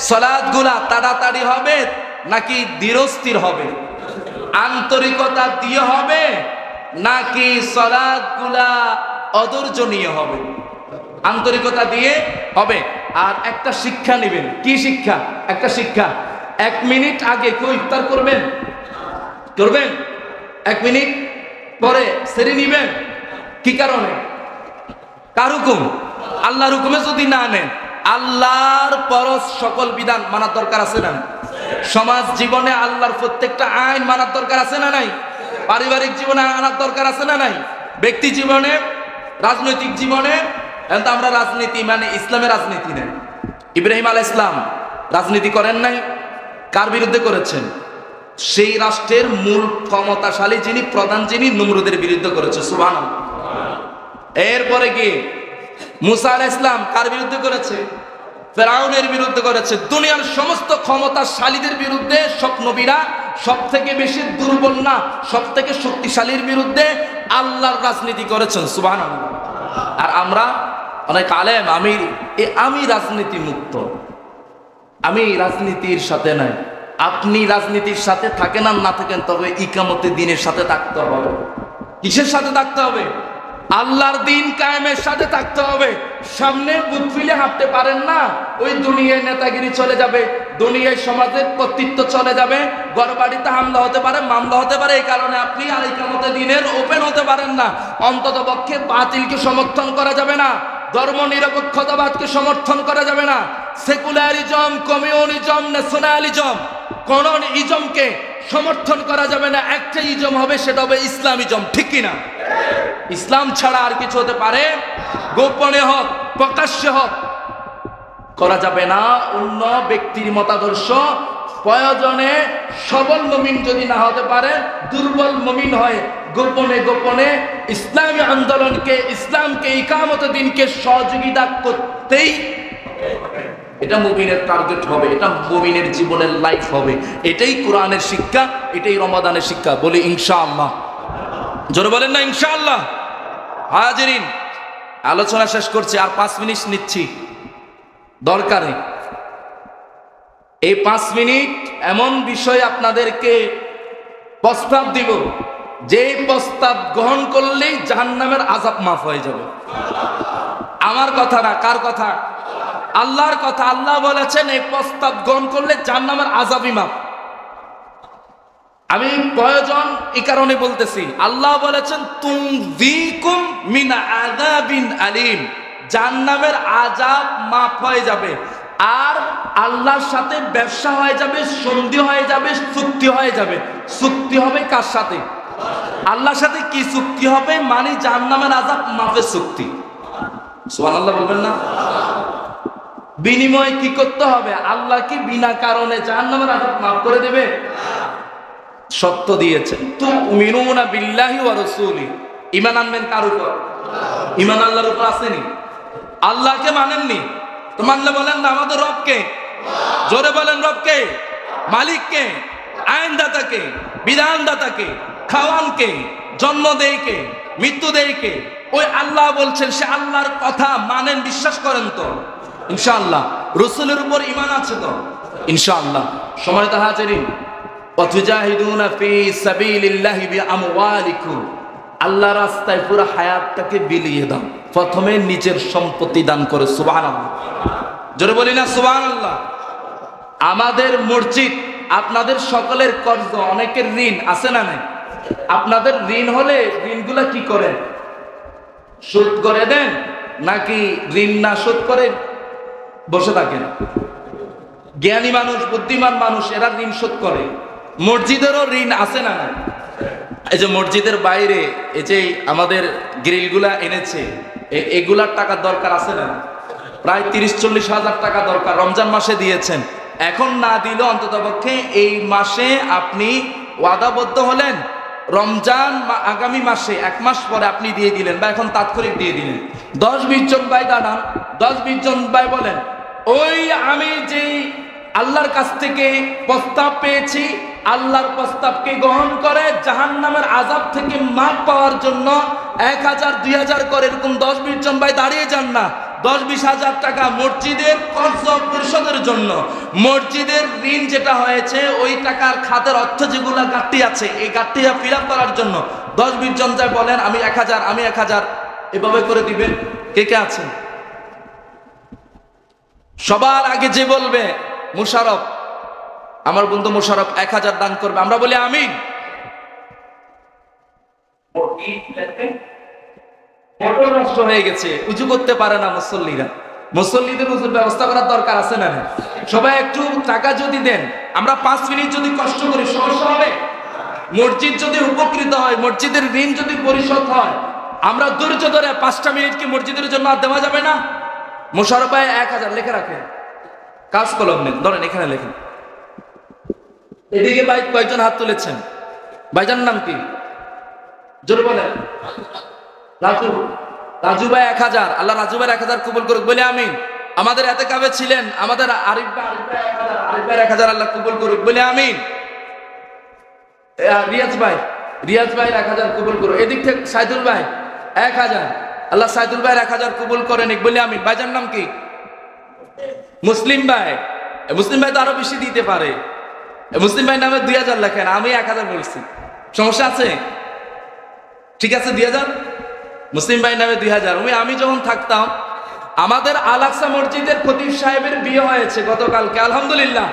সালাতগুলা তাড়াতাড়ি হবে নাকি ধীরস্থির হবে? আন্তরিকতা দিয়ে হবে নাকি সালাতগুলা অধৈর্যনীয় হবে? আন্তরিকতা দিয়ে হবে। আর একটা শিক্ষা নেবেন। কি শিক্ষা? একটা শিক্ষা, 1 মিনিট আগে কেউ ইফতার করবেন? 1 মিনিট পরে সেরে নিবেন। কি কারণে? কার হুকুম? আল্লাহর হুকুমে যদি না নেন, আল্লাহর পরশ সকল বিধান মানার দরকার আছে না? সমাজ জীবনে আল্লাহর প্রত্যেকটা আইন মানার দরকার আছে না নাই? পারিবারিক জীবনে আনার দরকার আছে না নাই? ব্যক্তি জীবনে, রাজনৈতিক জীবনে। এখন আমরা রাজনীতি মানে ইসলামের রাজনীতি নেই। ইব্রাহিম আলাইহিস সালাম রাজনীতি করেন নাই? কার বিরুদ্ধে করেছেন? সেই রাষ্ট্রের মূল ক্ষমতাশালী যিনি, প্রধান যিনি, নমরুদের বিরুদ্ধে করেছে। সুবহানাল্লাহ। এরপরে কি মুসা আলাইহিস সালাম কার বিরুদ্ধে করেছে? ফেরাউনের বিরুদ্ধে করেছে। দুনিয়ার সমস্ত ক্ষমতাশালীদের বিরুদ্ধে সব নবীরা সব থেকে বেশি দুর্বল না, সব থেকে শক্তিশালীর বিরুদ্ধে আল্লাহর রাজনীতি করেছেন। সুবহানাল্লাহ। আর আমরা অনেক আলেম, আমি রাজনীতি মুক্ত, আমি রাজনীতির সাথে নাই। আপনি রাজনীতির সাথে থাকেন আর না থাকেন, তবে ইকামতে দিনের সাথে থাকতে হবে। কিসের সাথে থাকতে হবে? আল্লাহর দিন কায়েমের সাথে থাকতে হবে। সামনে বুট ফিলে হাঁটতে পারেন না, ওই দুনিয়ায় নেতাগিরি চলে যাবে, দুনিয়ায় সমাজের কর্তৃত্ব চলে যাবে, ঘর বাড়িতে হামলা হতে পারে, মামলা হতে পারে। এই কারণে আপনি আর ইকামতে দিনের ওপেন হতে পারেন না। অন্তত পক্ষে বাতিলকে সমর্থন করা যাবে না, ধর্ম নিরপেক্ষতাবাদকে সমর্থন করা যাবে না, সেকুলারিজম, কমিউনিজম, ন্যাশনালিজম, কোন ইজমকে সমর্থন করা যাবে না। একটা ইজম হবে, সেটা হবে ইসলামিজম। ঠিক কিনা? ইসলাম ছাড়া আর কিছু হতে পারে, গোপনে হোক প্রকাশ্যে হোক, করা যাবে না। অন্য ব্যক্তির মতাদর্শ প্রয়োজনে সবল মুমিন যদি না হতে পারে, দুর্বল মুমিন হয়, গোপনে গোপনে ইসলামী আন্দোলনকে, ইসলামকে, ইকামতে দিনকে সহযোগিতা করতেই, এটা মুমিনের টার্গেট হবে, এটা মুমিনের জীবনের লাইফ হবে। এটাই কোরআনের শিক্ষা, এটাই রমাদানের শিক্ষা। বলি ইনশাআল্লাহ। জোরে বলেন না ইনশাআল্লাহ। হাজিরিন, আলোচনা শেষ করছি, আর 5 মিনিট নিচ্ছি দরকারে। এই 5 মিনিট এমন বিষয় আপনাদেরকে প্রস্তাব দিব, যে প্রস্তাব গ্রহণ করলেই জাহান্নামের আযাব মাফ হয়ে যাবে। আমার কথা না, কার কথা? আল্লাহর কথা। আল্লাহ বলেছেন এই প্রস্তাব গ্রহণ করলে জাহান্নামের আযাবই মাফ। আমি প্রয়োজন এই কারণে বলতেছি, আল্লাহ বলেছেন তুনযিকুম মিন আযাবিন আলীম, জাহান্নামের আযাব মাফ হয়ে যাবে। আর আল্লাহর সাথে ব্যবসা হয়ে যাবে, সন্ধি হয়ে যাবে, চুক্তি হয়ে যাবে। চুক্তি হবে কার সাথে? আল্লাহর সাথে। কি চুক্তি হবে? মানে জাহান্নামের আযাব মাফের চুক্তি। সুবহানাল্লাহ বলবেন না? বিনিময়ে কি করতে হবে? আল্লাহ কি বিনা কারণে জাহান্নামের আযাব মাফ করে দেবে? সত্য দিয়েছেন। তুমিনুনা বিল্লাহি ওয়া রাসূলি, ঈমান আনবেন কার উপর? ঈমান আল্লাহর উপর আসেনি? আল্লাহকে মানেননি তো মানলে বলেন না আমাদের রবকে। জোরে বলেন রবকে, মালিককে, আইনদাতাকে, বিধানদাতাকে, খাওয়ানকে, জন্ম দেয়কে, মৃত্যু দেয়কে, ওই আল্লাহ বলছেন। সে আল্লাহর কথা মানেন, বিশ্বাস করেন তো ইনশাআল্লাহ? রাসূলের উপর ঈমান আছে তো ইনশাআল্লাহ? সম্মানিত হাজিরিন, ওয়াতুজাহিদুনা ফি সাবিলিল্লাহি বিআমওয়ালিকুম, আল্লাহ রাস্তায় পুরো হায়াতটাকে বিলিয়ে দাও। প্রথমে নিজের সম্পত্তি দান করে। সুবহানাল্লাহ। জোরে বলি না সুবহানাল্লাহ। আমাদের মসজিদ আপনাদের সকলের কর্জ, অনেকের ঋণ আছে না নাই? আপনাদের ঋণ হলে ঋণগুলা কি করেন? শোধ করে দেন নাকি ঋণ না শোধ করে বসে থাকেন? জ্ঞানী মানুষ, বুদ্ধিমান মানুষ এরা ঋণ শোধ করে। মসজিদেরও ঋণ আছে না নাই? এই যে মসজিদের বাইরে এই যে আমাদের গ্রিলগুলা এনেছে, এগুলার টাকার দরকার আছে না? প্রায় 30-40 হাজার টাকা দরকার, রমজান মাসে দিয়েছেন। এখন না দিলে অন্ততপক্ষে এই মাসে আপনি ওয়াদাবদ্ধ হলেন, রমজান আগামী মাসে 1 মাস পরে আপনি দিয়ে দিলেন বা এখন তাৎক্ষণিক দিয়ে দিলেন। 10-20 জন ভাই দাঁড়ান, 10-20 জন ভাই বলেন, ওই আমি যে আল্লাহর কাছ থেকে প্রস্তাব পেয়েছি, আল্লাহর প্রস্তাবকে গ্রহণ করে জাহান্নামের আযাব থেকে মাফ পাওয়ার জন্য 1000-2000 করে এরকম 10-20 জন ভাই দাঁড়িয়ে যান না। 10-20 হাজার টাকা মসজিদের কর্জ পরিশোধের জন্য, মসজিদের ঋণ যেটা হয়েছে ওই টাকার খাতের অর্থ যেগুলো ঘাটতি আছে এই ঘাটতি ফিল আপ করার জন্য 10-20 জন যাই বলেন আমি 1000, আমি 1000, এভাবে করে দিবেন। কে কে আছেন? সবার আগে যে বলবে মুশারফ, আমার বন্ধু মুশারফ 1000 দান করবে, আমরা বলি আমিন। মোটর নষ্ট হয়ে গেছে, উজু করতে পারে না মুসল্লিরা, মুসল্লিদের উজুর ব্যবস্থা করার দরকার আছে না? সবাই একটু টাকা যদি দেন, আমরা 5 মিনিট যদি কষ্ট করি সমস্যা হবে? মসজিদ যদি উপকৃত হয়, মসজিদের ঋণ যদি পরিশোধ হয়, আমরা ধৈর্য ধরে 5টা মিনিট কি মসজিদের জন্য আর দেওয়া যাবে না? মোশারফ ভাই 1000 লিখে রাখেন, কাজ কলম নেন, ধরেন এখানে লেখেন। এদিকে ভাই কয়েকজন হাত তুলেছেন, ভাইজান নাম কি? জোরে বলেন। রাজু, রাজু ভাই 1000, আল্লাহ রাজু ভাই 1000 কবুল করুক, বলে আমিন। আমাদের এতেকাবে ছিলেন আমাদের আরিফ ভাই 1000, আরিফ ভাই 1000 আল্লাহ কবুল করুক, বলে আমিন। রিয়াজ ভাই 1000 কবুল করুক। এদিক থেকে সাইদুল ভাই 1000, আল্লাহ সাইদুল ভাই 1000 কবুল করেন, বলে আমিন। ভাইজান নাম কি? মুসলিম ভাই, মুসলিম ভাই তো আরো বেশি দিতে পারে, মুসলিম ভাই নামে 2000 লেখেন, আমি 1000 বলছি, সমস্যা আছে? ঠিক আছে 2000, মুসলিম ভাই নামে 2000। আমি যখন থাকতাম আমাদের আল আকসা মসজিদের খতিব সাহেবের বিয়ে হয়েছে গতকালকে, আলহামদুলিল্লাহ।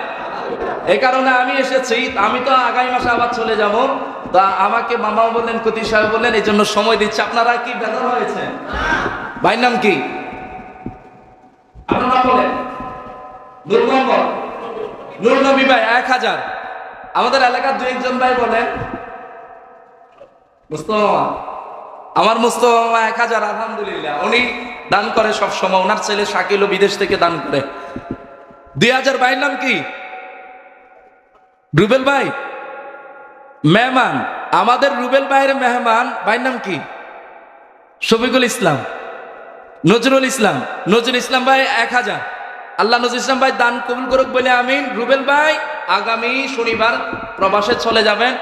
এই কারণে আমি এসেছি, আমি তো আগামী মাসে আবার চলে যাব, তা আমাকে মামা বললেন, খতিব সাহেব বললেন এই জন্য সময় দিচ্ছে। আপনারা কি বেজার হয়েছে? ভাইয়ের নাম কি? আপনার নাম বলেন। নূর মোহাম্মদ, নূর নবী ভাই 1000। আমাদের এলাকার 2-1 জন ভাই বলেন। মুস্তফা, আমার মুস্তফা 1000, আলহামদুলিল্লাহ। উনি দান করে সব সময়, ওনার ছেলে শাকিলও বিদেশ থেকে দান করে 2000। ভাইয়ের নাম কি? রুবেল ভাই মেহমান, আমাদের রুবেল ভাইয়ের মেহমান, ভাইয়ের নাম কি? শফিকুল ইসলাম, নজরুল ইসলাম, নজরুল ইসলাম ভাই 1000, আল্লাহ নজরুল ইসলাম ভাই দান কবুল করুক, বলে আমিন। রুবেল ভাই আগামী শনিবার প্রবাসে চলে যাবেন,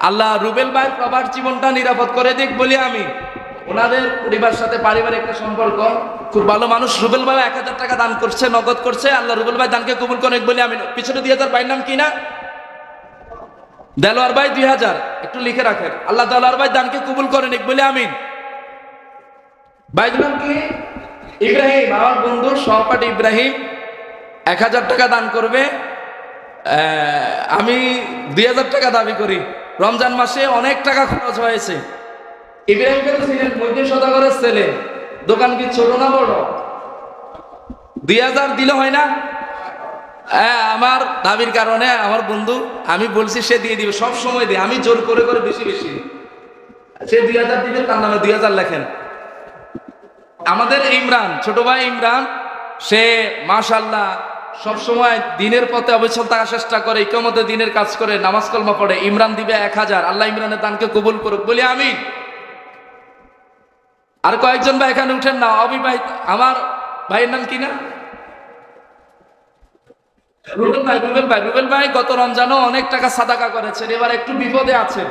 আল্লাহ রুবেল ভাই প্রবাস জীবনটা নিরাপদ করে দিক, বলি আমি। ওনাদের পরিবারের সাথে পারিবারিক একটা সম্পর্ক, খুব ভালো মানুষ। রুবেল ভাই 1000 টাকা দান করছে, নগদ করছে, আল্লাহ রুবেল ভাই দানকে কবুল করে, বলি আমি। পিছনে 2000 ভাইয়ের নাম কি না? দেলোয়ার ভাই 2000, একটু লিখে রাখেন, আল্লাহ দেলোয়ার ভাই দানকে কবুল করেন, বলি আমিন। ভাইয়ের নাম কি? ইব্রাহিম, আমার বন্ধু সহপাঠী ইব্রাহিম 1000 টাকা দান করবে। আমি 2000 টাকা দাবি করি, রমজান মাসে অনেক টাকা খরচ হয়েছে। ইব্রাহিম ছিলেন মধ্যে সদাগরের ছেলে, দোকান কি ছোট না বড়? 2000 দিলে হয় না? আমার দাবির কারণে আমার বন্ধু, আমি বলছি সে দিয়ে দিবে, সব সময় দিয়ে, আমি জোর করে করে বেশি বেশি, সে 2000 দিবে, তার নামে 2000 লেখেন। আমাদের ইমরান, ছোট ভাই ইমরান, সে মাশাআল্লাহ সব সময় দিনের পথে অবিচল থাকার চেষ্টা করে, ইকামতে দিনের কাজ করে, নামাজ কলমা পড়ে। ইমরান দিবে 1000, আল্লাহ ইমরানের দানকে কবুল করুক, বলি আমিন। আর কয়েকজন ভাই এখানে উঠেন না, অবিবাহিত, আমার ভাইয়ের নাম কি না? রুবেল ভাই, রুবেল ভাই, রুবেল ভাই গত রমজানও অনেক টাকা সাদাকা করেছেন, এবার একটু বিপদে আছেন,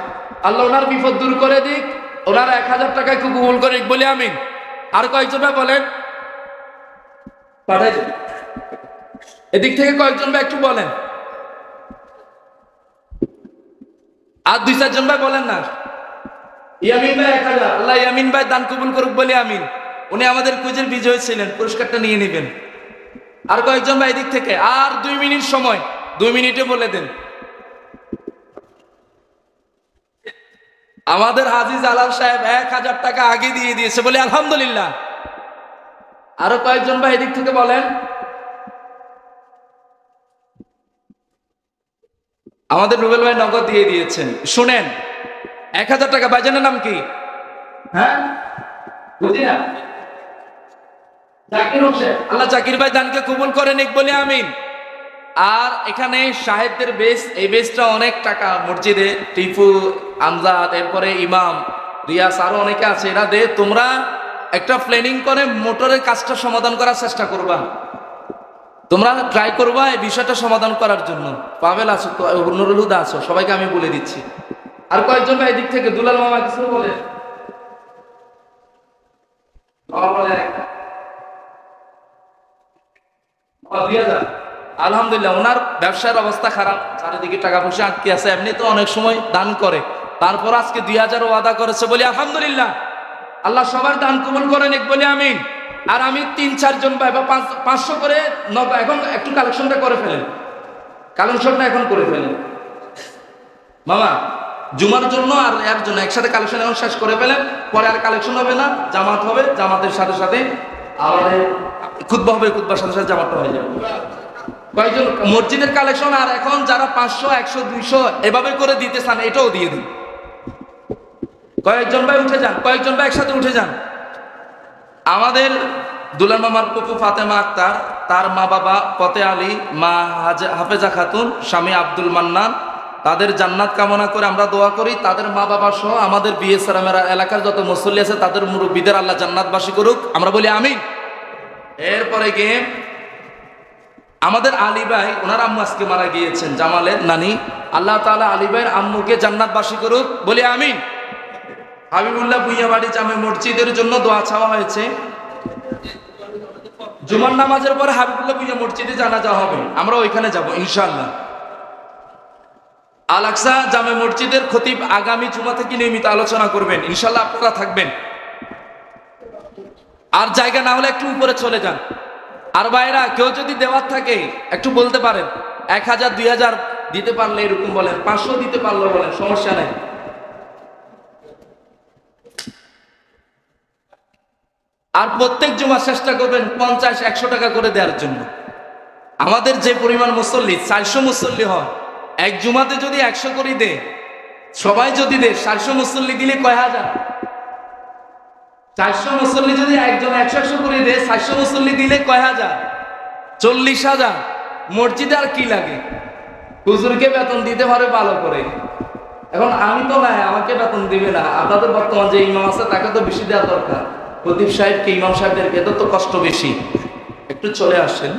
আল্লাহ ওনার বিপদ দূর করে দিক, ওনার 1000 টাকা একটু কবুল করে দিক, বলি আমিন। আর কয়েকজন ভাই বলেন, পাঠাই এদিক থেকে কয়েকজন ভাই একটু বলেন, আর 2-4 জন ভাই বলেন না। ইয়ামিন ভাই 1000, আল্লাহ ইয়ামিন ভাই দান কবুল করুক, বলি আমিন। উনি আমাদের কুইজের বিজয়ী ছিলেন, পুরস্কারটা নিয়ে নেবেন। আর কয়েকজন ভাই এদিক থেকে, আর 2 মিনিট সময়, 2 মিনিটে বলে দেন। আমাদের হাজী জালাল সাহেব 1000 টাকা আগে দিয়ে দিয়েছে, বলে আলহামদুলিল্লাহ। আরো কয়েকজন ভাই এদিক থেকে বলেন। আমাদের রুবেল ভাই নগদ দিয়ে দিয়েছেন। শুনেন, 1000 টাকা। ভাইজানের নাম কি? হ্যাঁ, বুঝি না। জাকির হোসেন। আল্লাহ জাকির ভাই দানকে কবুল করে নিক, বলে আমিন। আর এখানে সাহেবদের বেস, এই বেসটা অনেক টাকা মসজিদে, টিপু, আমজাদ, এরপরে ইমাম, রিয়াস, আরো অনেকে আছে। এরা দে, তোমরা একটা প্ল্যানিং করে মোটরের কাজটা সমাধান করার চেষ্টা করবা। তোমরা ট্রাই করবা এই বিষয়টা সমাধান করার জন্য। পাবেল আছো, নুরুল হুদা আছো, সবাইকে আমি বলে দিচ্ছি। আর কয়েকজন ভাই দিক থেকে, দুলাল মামা কিছু বলে। আলহামদুলিল্লাহ, ওনার ব্যবসার অবস্থা খারাপ, চারিদিকে টাকা পয়সা আটকে আছে। এমনি তো অনেক সময় দান করে, তারপর আজকে 2000 ওয়াদা করেছে, বলি আলহামদুলিল্লাহ। আল্লাহ সবার দান কবুল করে নিক, বলি আমিন। আর আমি 3-4 জন ভাই বা 500 করে এখন একটু কালেকশনটা করে ফেলেন, কালেকশনটা এখন করে ফেলেন মামা, জুমার জন্য আর এর জন্য একসাথে কালেকশন এখন শেষ করে ফেলেন। পরে আর কালেকশন হবে না, জামাত হবে, জামাতের সাথে সাথে আমাদের খুতবা হবে, খুতবার সাথে সাথে জামাতটা হয়ে যাবে। কয়েকজন মসজিদের কালেকশন, আর এখন যারা 500, 100, 200 এভাবে করে দিতে চান, এটাও দিয়ে দিন। কয়েকজন ভাই উঠে যান, কয়েকজন ভাই একসাথে উঠে যান। আমাদের দুলাল মামার পুপু ফাতেমা আক্তার, তার মা বাবা ফতে আলী, মা হাফেজা খাতুন, স্বামী আব্দুল মান্নান, তাদের জান্নাত কামনা করে আমরা দোয়া করি। তাদের মা বাবা সহ আমাদের বিএসআর এলাকার যত মুসল্লি আছে তাদের মুরব্বীদের আল্লাহ জান্নাতবাসী করুক, আমরা বলি আমিন। এরপরে গিয়ে আমাদের আলী ভাই, ওনার আম্মু আজকে মারা গিয়েছেন, জামালের নানি, আল্লাহ তাআলা আলী ভাইয়ের আম্মুকে জান্নাতবাসী করুক, বলি আমিন। হাবিবুল্লাহ ভুইয়াবাড়ি জামে মসজিদের জন্য দোয়া চাওয়া হয়েছে। জুমার নামাজের পরে হাবিবুল্লাহ ভুইয়া মসজিদে জানাজা হবে, আমরা ওইখানে যাব ইনশাআল্লাহ। আল আকসা জামে মসজিদের খতিব আগামী জুমা থেকে নিয়মিত আলোচনা করবেন, ইনশাআল্লাহ আপনারা থাকবেন। আর জায়গা না হলে একটু উপরে চলে যান। আর ভাইরা, কেউ যদি দেওয়ার থাকে একটু বলতে পারেন, 1000, 2000 দিতে পারলে এরকম বলেন, 500 দিতে পারলে বলেন, সমস্যা নেই। আর প্রত্যেক জুমা চেষ্টা করবেন 50-100 টাকা করে দেওয়ার জন্য। আমাদের যে পরিমাণ মুসল্লি, 400 মুসল্লি হয়, এক জুমাতে যদি 100 করে দে, সবাই যদি দে, 400 মুসল্লি দিলে কয় হাজার? 400 মুসল্লি যদি একজন 100 করে দে, 400 মুসল্লি দিলে কয় হাজার? 40,000। মসজিদে আর কি লাগে? হুজুরকে বেতন দিতে পারে ভালো করে। এখন আমি তো নাই, আমাকে বেতন দিবে না। আপনাদের বর্তমান যে ইমাম আছে তাকে তো বেশি দেওয়া দরকার। প্রদীপ সাহেবকে, ইমাম সাহেবদেরকে, এদের তো কষ্ট বেশি। একটু চলে আসেন।